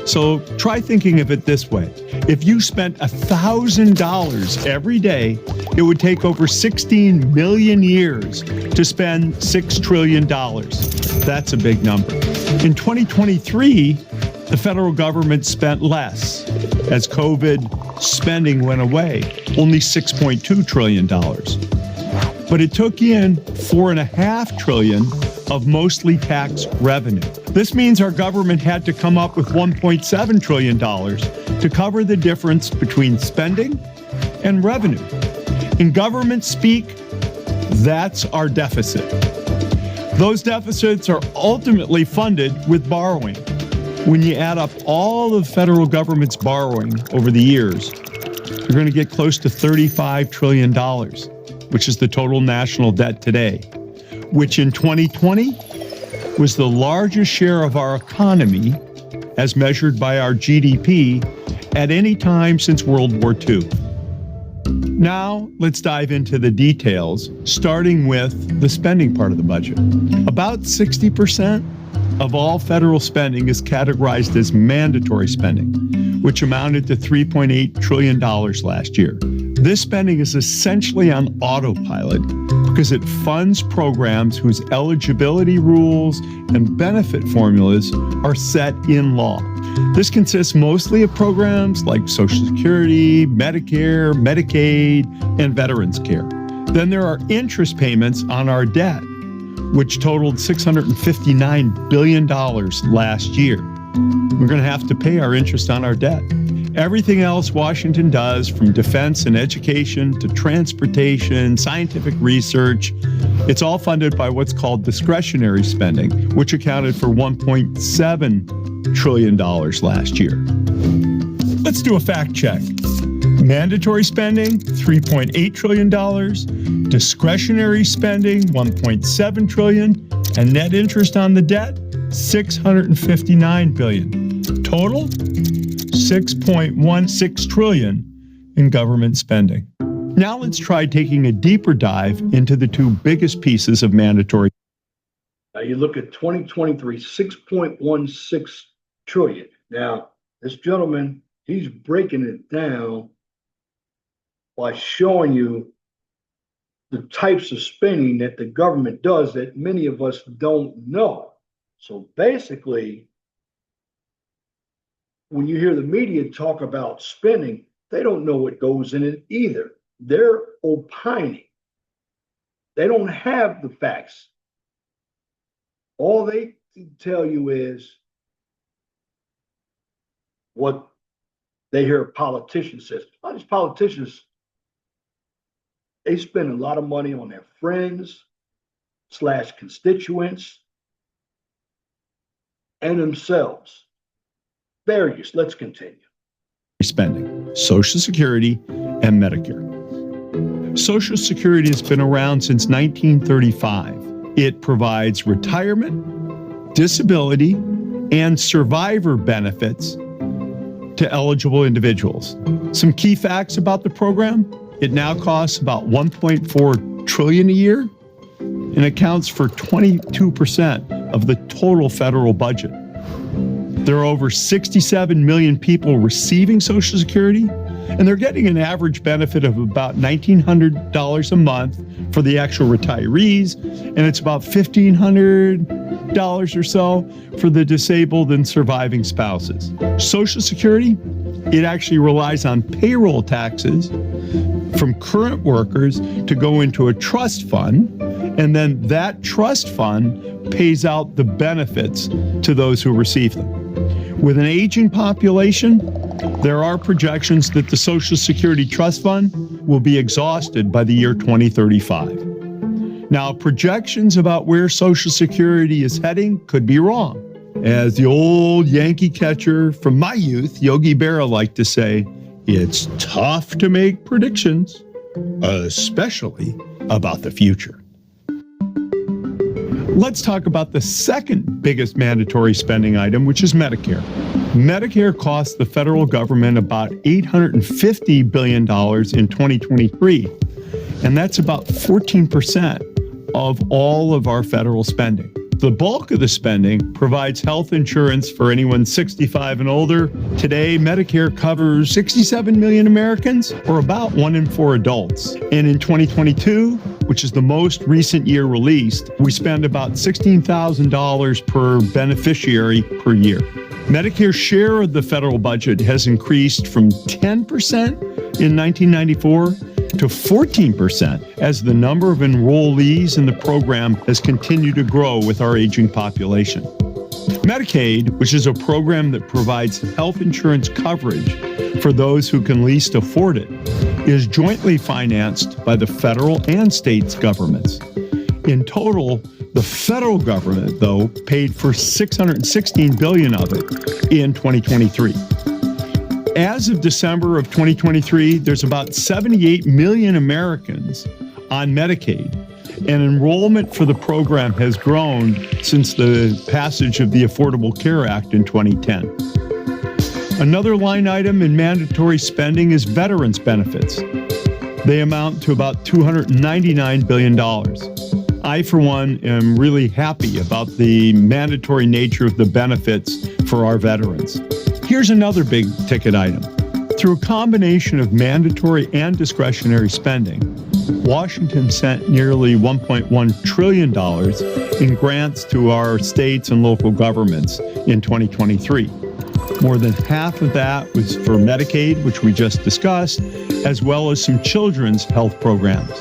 So try thinking of it this way. If you spent $1,000 every day, it would take over 16 million years to spend $6 trillion. That's a big number. In 2023, the federal government spent less, As COVID spending went away, only $6.2 trillion. But it took in $4.5 trillion of mostly tax revenue. This means our government had to come up with $1.7 trillion to cover the difference between spending and revenue. In government speak, that's our deficit. Those deficits are ultimately funded with borrowing. When you add up all of the federal government's borrowing over the years, you're going to get close to $35 trillion, which is the total national debt today, which in 2020 was the largest share of our economy as measured by our GDP at any time since World War II. Now, let's dive into the details, starting with the spending part of the budget. About 60% of all federal spending is categorized as mandatory spending, which amounted to $3.8 trillion last year. This spending is essentially on autopilot because it funds programs whose eligibility rules and benefit formulas are set in law. This consists mostly of programs like Social Security, Medicare, Medicaid, and Veterans Care. Then there are interest payments on our debt, which totaled $659 billion last year. We're going to have to pay our interest on our debt. Everything else Washington does, from defense and education to transportation, scientific research, it's all funded by what's called discretionary spending, which accounted for $1.7 trillion last year. Let's do a fact check. Mandatory spending, $3.8 trillion, discretionary spending, $1.7 trillion, and net interest on the debt, $659 billion. Total, $6.16 trillion in government spending. Now let's try taking a deeper dive into the two biggest pieces of mandatory. Now you look at 2023, $6.16 trillion. Now, this gentleman, he's breaking it down by showing you the types of spending that the government does that many of us don't know. So basically, when you hear the media talk about spending, they don't know what goes in it either. They're opining. They don't have the facts. All they can tell you is what they hear politicians say. A lot of these politicians, they spend a lot of money on their friends / constituents and themselves. Various. Let's continue. Spending, Social Security and Medicare. Social Security has been around since 1935. It provides retirement, disability, and survivor benefits to eligible individuals. Some key facts about the program: it now costs about $1.4 trillion a year and accounts for 22% of the total federal budget. There are over 67 million people receiving Social Security, and they're getting an average benefit of about $1,900 a month for the actual retirees, and it's about $1,500 or so for the disabled and surviving spouses. Social Security, it actually relies on payroll taxes from current workers to go into a trust fund, and then that trust fund pays out the benefits to those who receive them. With an aging population, there are projections that the Social Security Trust Fund will be exhausted by the year 2035. Now, projections about where Social Security is heading could be wrong. As the old Yankee catcher from my youth, Yogi Berra, liked to say, it's tough to make predictions, especially about the future. Let's talk about the second biggest mandatory spending item, which is Medicare. Medicare costs the federal government about $850 billion in 2023, and that's about 14% of all of our federal spending. The bulk of the spending provides health insurance for anyone 65 and older. Today, Medicare covers 67 million Americans, or about 1 in 4 adults. And in 2022, which is the most recent year released, we spend about $16,000 per beneficiary per year. Medicare's share of the federal budget has increased from 10% in 1994 to 14% as the number of enrollees in the program has continued to grow with our aging population. Medicaid, which is a program that provides health insurance coverage for those who can least afford it, is jointly financed by the federal and states governments. In total, the federal government, though, paid for $616 billion of it in 2023. As of December of 2023, there's about 78 million Americans on Medicaid, and enrollment for the program has grown since the passage of the Affordable Care Act in 2010. Another line item in mandatory spending is veterans benefits. They amount to about $299 billion. I, for one, am really happy about the mandatory nature of the benefits for our veterans. Here's another big ticket item. Through a combination of mandatory and discretionary spending, Washington sent nearly $1.1 trillion in grants to our states and local governments in 2023. More than half of that was for Medicaid, which we just discussed, as well as some children's health programs.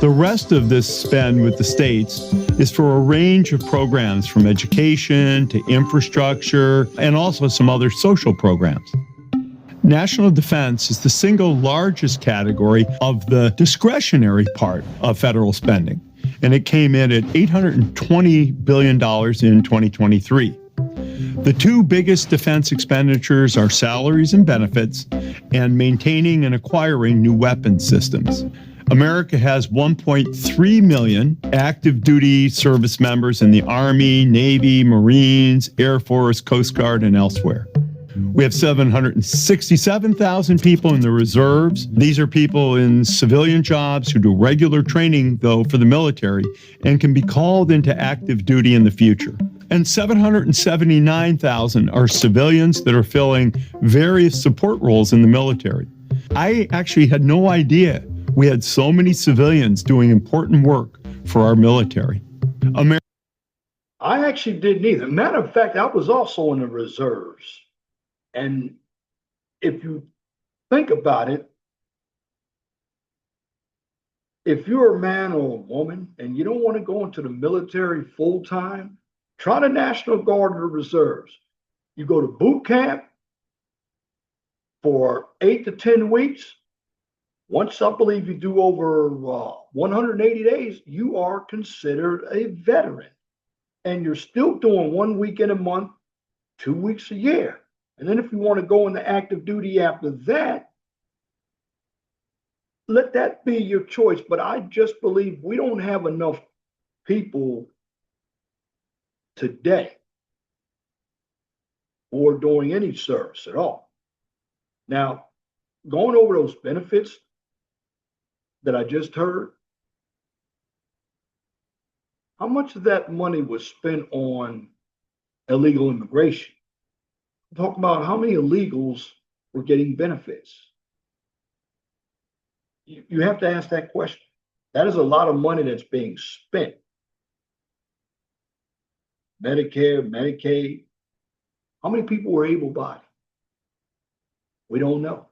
The rest of this spend with the states is for a range of programs from education to infrastructure and also some other social programs. National defense is the single largest category of the discretionary part of federal spending, and it came in at $820 billion in 2023. The two biggest defense expenditures are salaries and benefits and maintaining and acquiring new weapon systems. America has 1.3 million active duty service members in the Army, Navy, Marines, Air Force, Coast Guard, and elsewhere. We have 767,000 people in the reserves. These are people in civilian jobs who do regular training, though, for the military and can be called into active duty in the future. And 779,000 are civilians that are filling various support roles in the military. I actually had no idea we had so many civilians doing important work for our military. I actually didn't either. Matter of fact, I was also in the reserves. And if you think about it, if you're a man or a woman and you don't want to go into the military full time, try the National Guard or the reserves. You go to boot camp for 8 to 10 weeks. Once I believe you do over 180 days, you are considered a veteran. And you're still doing 1 week in a month, 2 weeks a year. And then if you want to go into active duty after that, let that be your choice. But I just believe we don't have enough people today who are doing any service at all. Now, going over those benefits that I just heard, how much of that money was spent on illegal immigration? Talk about how many illegals were getting benefits. You have to ask that question. That is a lot of money that's being spent. Medicare, Medicaid. How many people were able-bodied? We don't know.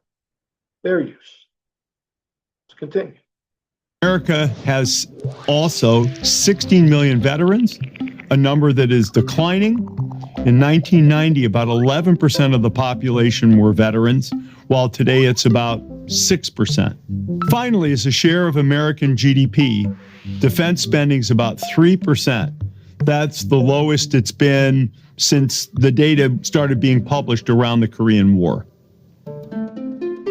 Fair use. Let's continue. America has also 16 million veterans, a number that is declining. In 1990, about 11% of the population were veterans, while today it's about 6%. Finally, as a share of American GDP, defense spending is about 3%. That's the lowest it's been since the data started being published around the Korean War.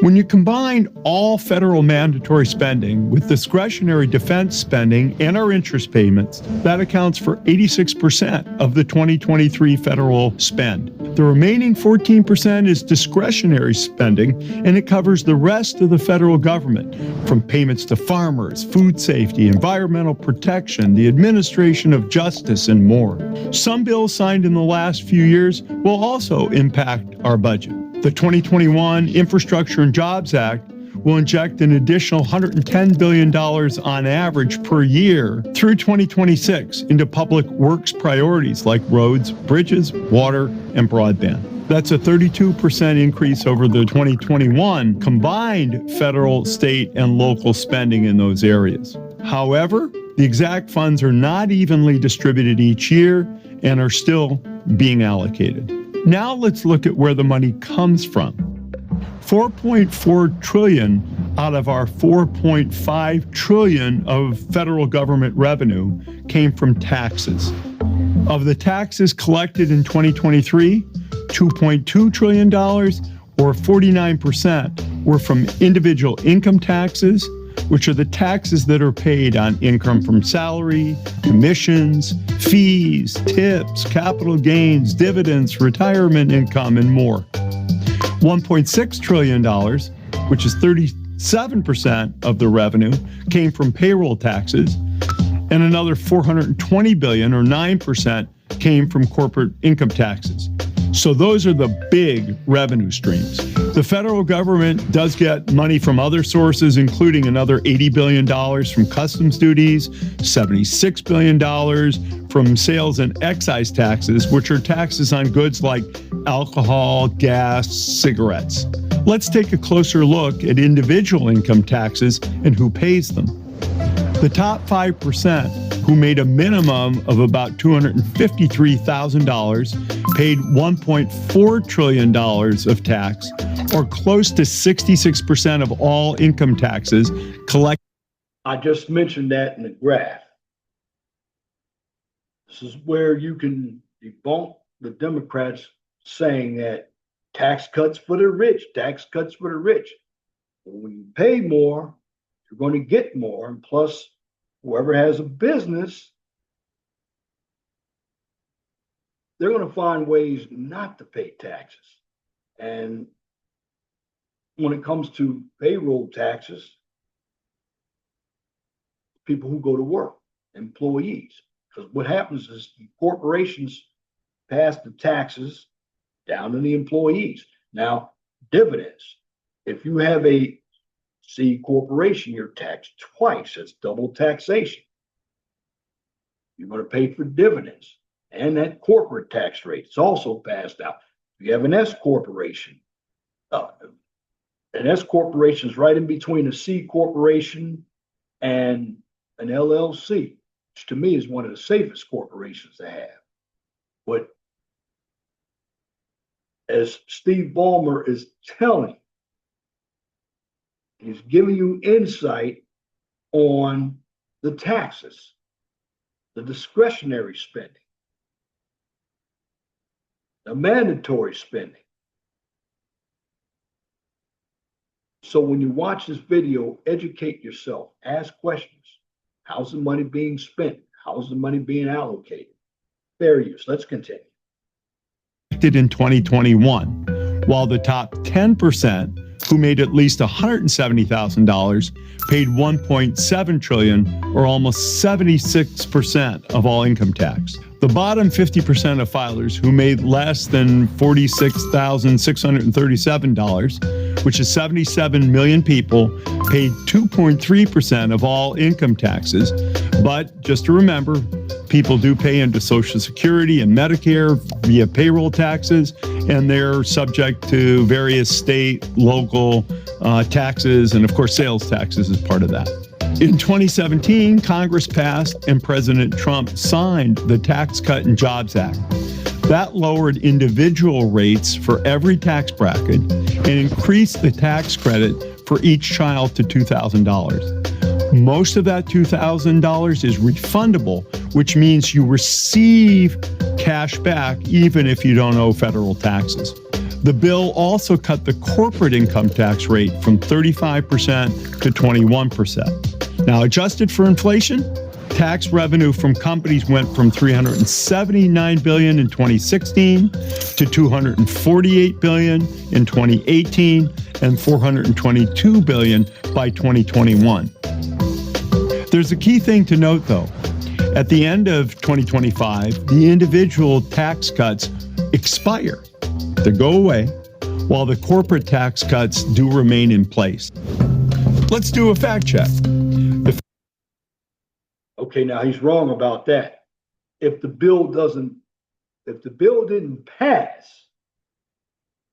When you combine all federal mandatory spending with discretionary defense spending and our interest payments, that accounts for 86% of the 2023 federal spend. The remaining 14% is discretionary spending, and it covers the rest of the federal government, from payments to farmers, food safety, environmental protection, the administration of justice, and more. Some bills signed in the last few years will also impact our budget. The 2021 Infrastructure and Jobs Act will inject an additional $110 billion on average per year through 2026 into public works priorities like roads, bridges, water, and broadband. That's a 32% increase over the 2021 combined federal, state, and local spending in those areas. However, the exact funds are not evenly distributed each year and are still being allocated. Now let's look at where the money comes from. 4.4 trillion out of our 4.5 trillion of federal government revenue came from taxes. Of the taxes collected in 2023, $2.2 trillion, or 49%, were from individual income taxes, which are the taxes that are paid on income from salary, commissions, fees, tips, capital gains, dividends, retirement income, and more. $1.6 trillion, which is 37% of the revenue, came from payroll taxes, and another $420 billion, or 9%, came from corporate income taxes. So those are the big revenue streams. The federal government does get money from other sources, including another $80 billion from customs duties, $76 billion from sales and excise taxes, which are taxes on goods like alcohol, gas, cigarettes. Let's take a closer look at individual income taxes and who pays them. The top 5%, who made a minimum of about $253,000, paid $1.4 trillion of tax, or close to 66% of all income taxes collected. I just mentioned that in the graph. This is where you can debunk the Democrats saying that tax cuts for the rich, tax cuts for the rich. When you pay more, you're going to get more. And plus, whoever has a business, they're going to find ways not to pay taxes. And when it comes to payroll taxes, people who go to work, employees, because what happens is the corporations pass the taxes down to the employees. Now, dividends. If you have a C corporation, you're taxed twice. It's double taxation. You're going to pay for dividends and that corporate tax rate. It's also passed out. If you have an S corporation, an S corporation is right in between a C corporation and an LLC, which to me is one of the safest corporations to have. But as Steve Ballmer is telling, he's giving you insight on the taxes, the discretionary spending, the mandatory spending. So when you watch this video, educate yourself, ask questions. How's the money being spent? How's the money being allocated? Fair use. Let's continue. In 2021, while the top 10%, who made at least $170,000, paid $1.7 trillion, or almost 76% of all income tax. The bottom 50% of filers who made less than $46,637, which is 77 million people, paid 2.3% of all income taxes. But just to remember, people do pay into Social Security and Medicare via payroll taxes, and they're subject to various state, local taxes, and of course, sales taxes as part of that. In 2017, Congress passed and President Trump signed the Tax Cut and Jobs Act. That lowered individual rates for every tax bracket and increased the tax credit for each child to $2,000. Most of that $2,000 is refundable, which means you receive cash back even if you don't owe federal taxes. The bill also cut the corporate income tax rate from 35% to 21%. Now, adjusted for inflation, tax revenue from companies went from $379 billion in 2016 to $248 billion in 2018 and $422 billion by 2021. There's a key thing to note, though. At the end of 2025, the individual tax cuts expire. They go away, while the corporate tax cuts do remain in place. Let's do a fact check. Okay, now he's wrong about that. If the bill didn't pass,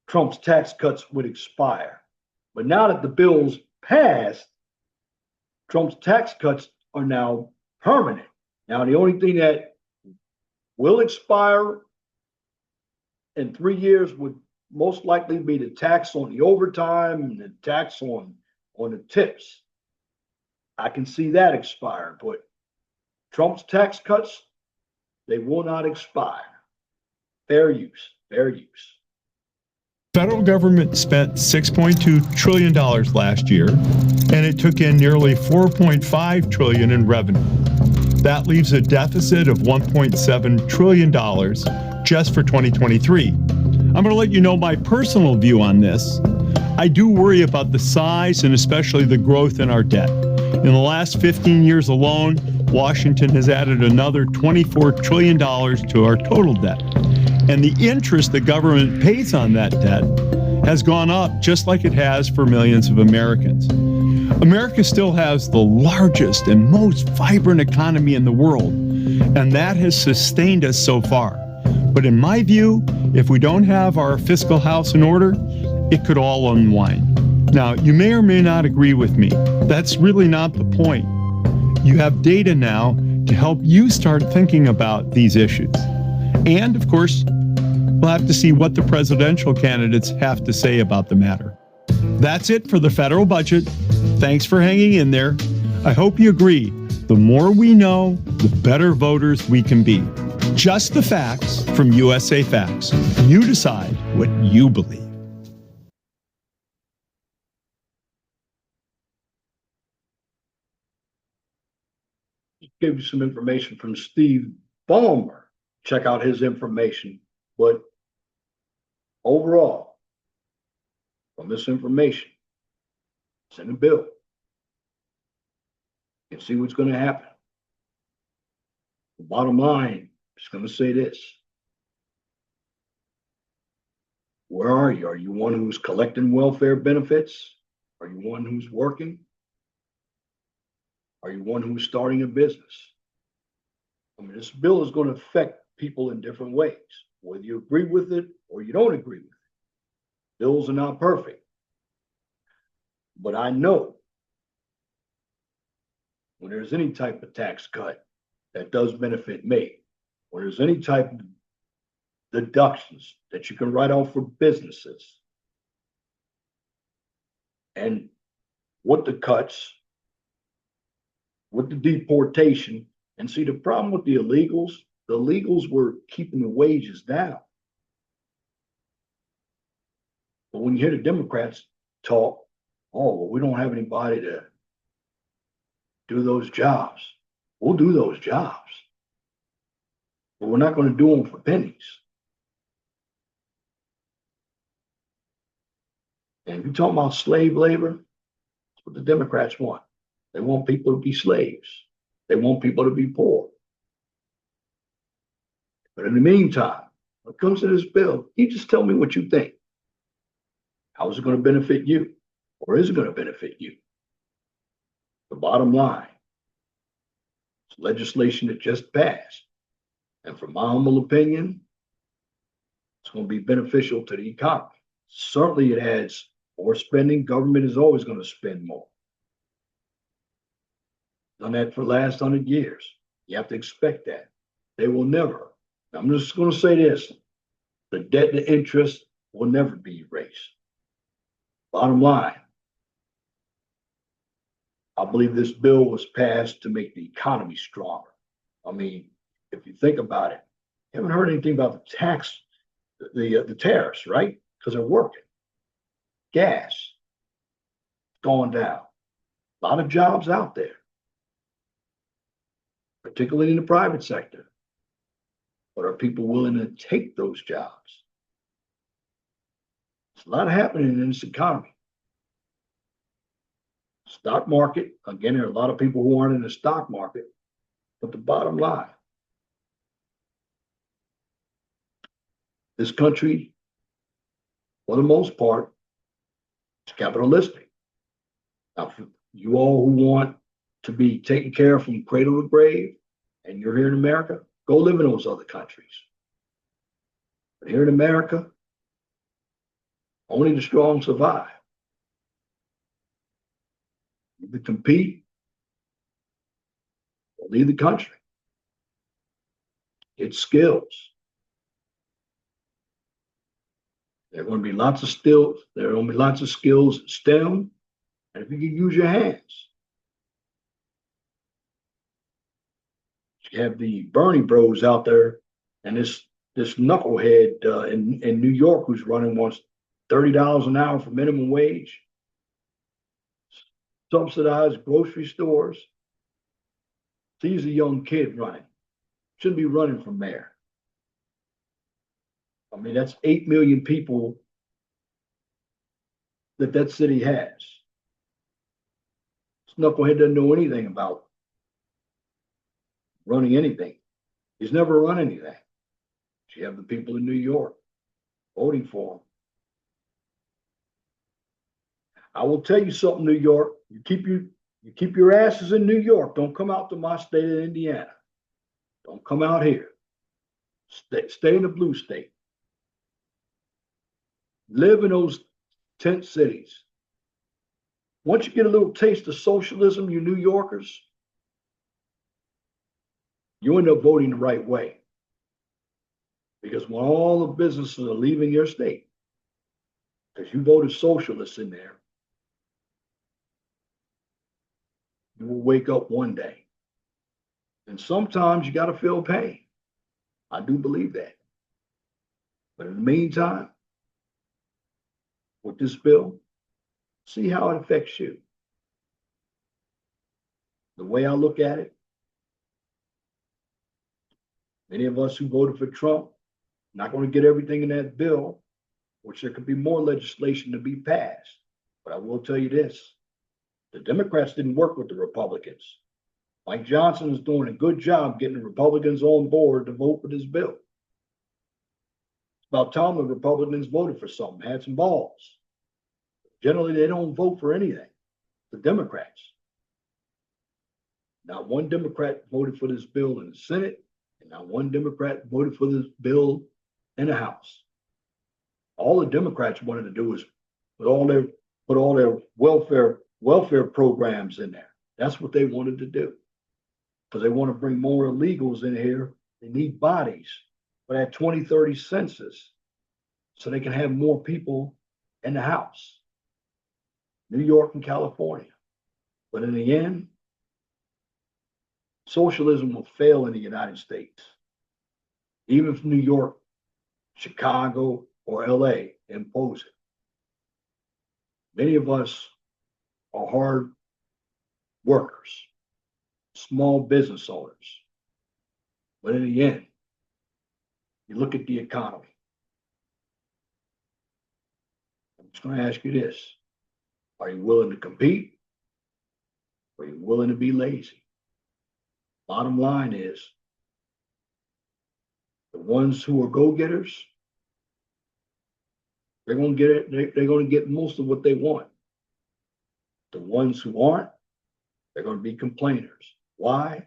Trump's tax cuts would expire. But now that the bill's passed, Trump's tax cuts are now permanent. Now, the only thing that will expire in 3 years would most likely be the tax on the overtime and the tax on the tips. I can see that expire, but Trump's tax cuts, they will not expire. Fair use, fair use. Federal government spent $6.2 trillion last year, and it took in nearly $4.5 trillion in revenue. That leaves a deficit of $1.7 trillion just for 2023. I'm going to let you know my personal view on this. I do worry about the size and especially the growth in our debt. In the last 15 years alone, Washington has added another $24 trillion to our total debt. And the interest the government pays on that debt has gone up just like it has for millions of Americans. America still has the largest and most vibrant economy in the world, and that has sustained us so far. But in my view, if we don't have our fiscal house in order, it could all unwind. Now, you may or may not agree with me. That's really not the point. You have data now to help you start thinking about these issues. And, of course, we'll have to see what the presidential candidates have to say about the matter. That's it for the federal budget. Thanks for hanging in there. I hope you agree. The more we know, the better voters we can be. Just the facts from USA Facts. You decide what you believe. Give you some information from Steve Ballmer. Check out his information. But overall, from this information, it's in the bill. You can see what's going to happen. The bottom line is going to say this. Where are you? Are you one who's collecting welfare benefits? Are you one who's working? Are you one who's starting a business? I mean, this bill is going to affect people in different ways, whether you agree with it or you don't agree with it. Bills are not perfect. But I know when there's any type of tax cut that does benefit me, when there's any type of deductions that you can write off for businesses, and what the cuts, with the deportation, and see the problem with the illegals were keeping the wages down. But when you hear the Democrats talk, oh, well, we don't have anybody to do those jobs. We'll do those jobs, but we're not going to do them for pennies. And if you're talking about slave labor, that's what the Democrats want. They want people to be slaves. They want people to be poor. But in the meantime, when it comes to this bill, you just tell me what you think. How is it going to benefit you? Or is it going to benefit you? The bottom line, it's legislation that just passed. And from my humble opinion, it's going to be beneficial to the economy. Certainly it adds more spending. Government is always going to spend more. Done that for the last 100 years. You have to expect that. They will never. I'm just going to say this. The debt to interest will never be erased. Bottom line, I believe this bill was passed to make the economy stronger. I mean, if you think about it, you haven't heard anything about the tariffs, right? Because they're working. Gas going down. A lot of jobs out there, particularly in the private sector. But are people willing to take those jobs? There's a lot happening in this economy. Stock market, again, there are a lot of people who aren't in the stock market, but the bottom line, this country, for the most part, is capitalistic. Now, for you all who want to be taken care of from cradle to grave, and you're here in America, go live in those other countries. But here in America, Only the strong survive. Either compete or leave the country. It's skills. There are going to be lots of skills. There are going to be lots of skills in STEM. And if you can use your hands, you have the Bernie Bros out there, and this knucklehead in New York who's running wants $30 an hour for minimum wage, subsidized grocery stores. He's a young kid running. Shouldn't be running for mayor. I mean, that's 8 million people that city has. This knucklehead doesn't know anything about running anything. He's never run anything. You have the people in New York voting for him. I will tell you something, New York. You keep your asses in New York. Don't come out to my state of Indiana. Don't come out here. Stay in the blue state. Live in those tent cities. Once you get a little taste of socialism, you New Yorkers, you end up voting the right way. Because when all the businesses are leaving your state, because you voted socialists in there, you will wake up one day. And sometimes you got to feel pain. I do believe that. But in the meantime, with this bill, see how it affects you. The way I look at it, many of us who voted for Trump, not going to get everything in that bill, which there could be more legislation to be passed. But I will tell you this, the Democrats didn't work with the Republicans. Mike Johnson is doing a good job getting the Republicans on board to vote for this bill. It's about time the Republicans voted for something, had some balls. Generally, they don't vote for anything, the Democrats. Not one Democrat voted for this bill in the Senate, and not one Democrat voted for this bill in the House. All the Democrats wanted to do is put all their welfare programs in there. That's what they wanted to do. Because they want to bring more illegals in here. They need bodies for that 2030 census so they can have more people in the House. New York and California. But in the end, socialism will fail in the United States. Even if New York, Chicago, or LA impose it. Many of us are hard workers, small business owners. But in the end, you look at the economy. I'm just going to ask you this. Are you willing to compete? Or are you willing to be lazy? Bottom line is, the ones who are go-getters, they're going to get it. They're going to get most of what they want. The ones who aren't, they're going to be complainers. Why?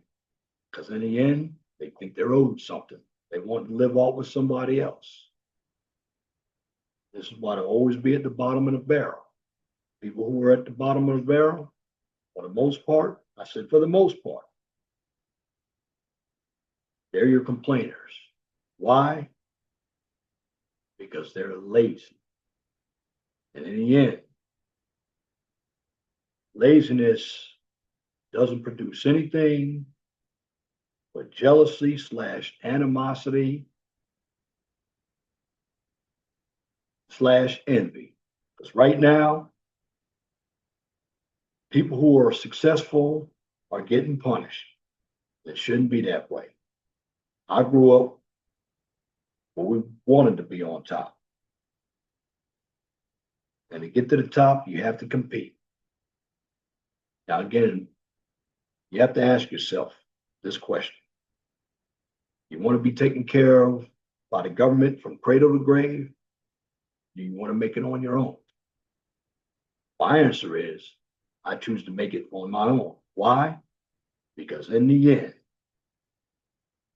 Because in the end, they think they're owed something. They want to live off with somebody else. This is why they'll always be at the bottom of the barrel. People who are at the bottom of the barrel, for the most part, I said for the most part, they're your complainers. Why? Because they're lazy. And in the end, laziness doesn't produce anything but jealousy / animosity / envy. Because right now, people who are successful are getting punished. It shouldn't be that way. I grew up where we wanted to be on top. And to get to the top, you have to compete. Now, again, you have to ask yourself this question. You want to be taken care of by the government from cradle to grave? Do you want to make it on your own? My answer is, I choose to make it on my own. Why? Because in the end,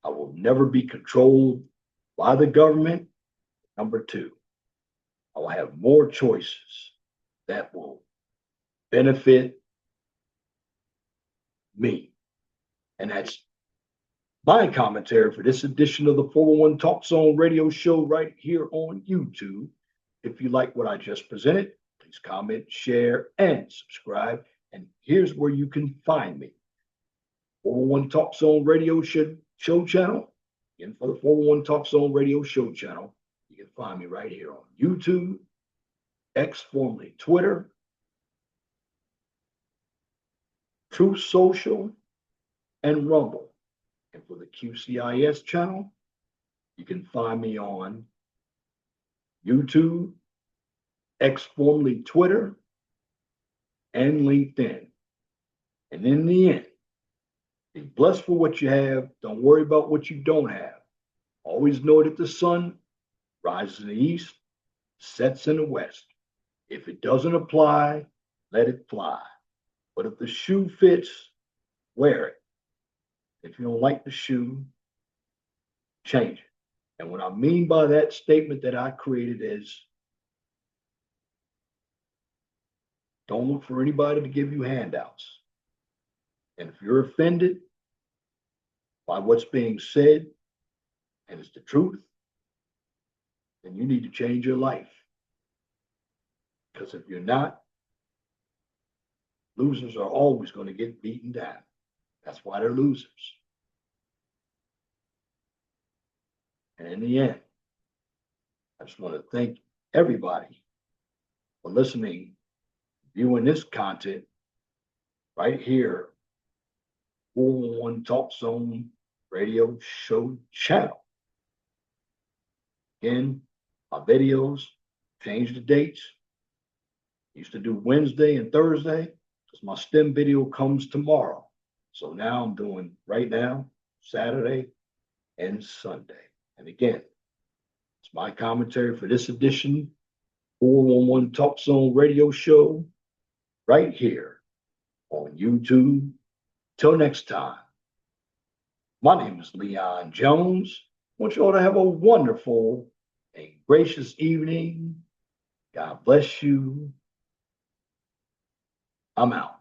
I will never be controlled by the government. Number two, I will have more choices that will benefit me. And that's my commentary for this edition of the 401 Talk Zone radio show right here on YouTube. If you like what I just presented, please comment, share, and subscribe. And here's where you can find me. 401 Talk Zone radio show channel. Again, for the 401 Talk Zone radio show channel, you can find me right here on YouTube, X, formerly Twitter, Truth Social, and Rumble. And for the QCIS channel, you can find me on YouTube, X, formerly Twitter, and LinkedIn. And in the end, be blessed for what you have. Don't worry about what you don't have. Always know that the sun rises in the east, sets in the west. If it doesn't apply, let it fly. But if the shoe fits, wear it. If you don't like the shoe, change it. And what I mean by that statement that I created is, don't look for anybody to give you handouts. And if you're offended by what's being said, and it's the truth, then you need to change your life. Because if you're not, losers are always going to get beaten down. That's why they're losers. And in the end, I just want to thank everybody for listening, viewing this content right here, 411 Talk Zone radio show channel. Again, my videos changed the dates. Used to do Wednesday and Thursday because my STEM video comes tomorrow. So now I'm doing right now, Saturday and Sunday. And again, it's my commentary for this edition, 411 Talk Zone radio show right here on YouTube. Till next time, my name is Leon Jones. I want you all to have a wonderful and gracious evening. God bless you. I'm out.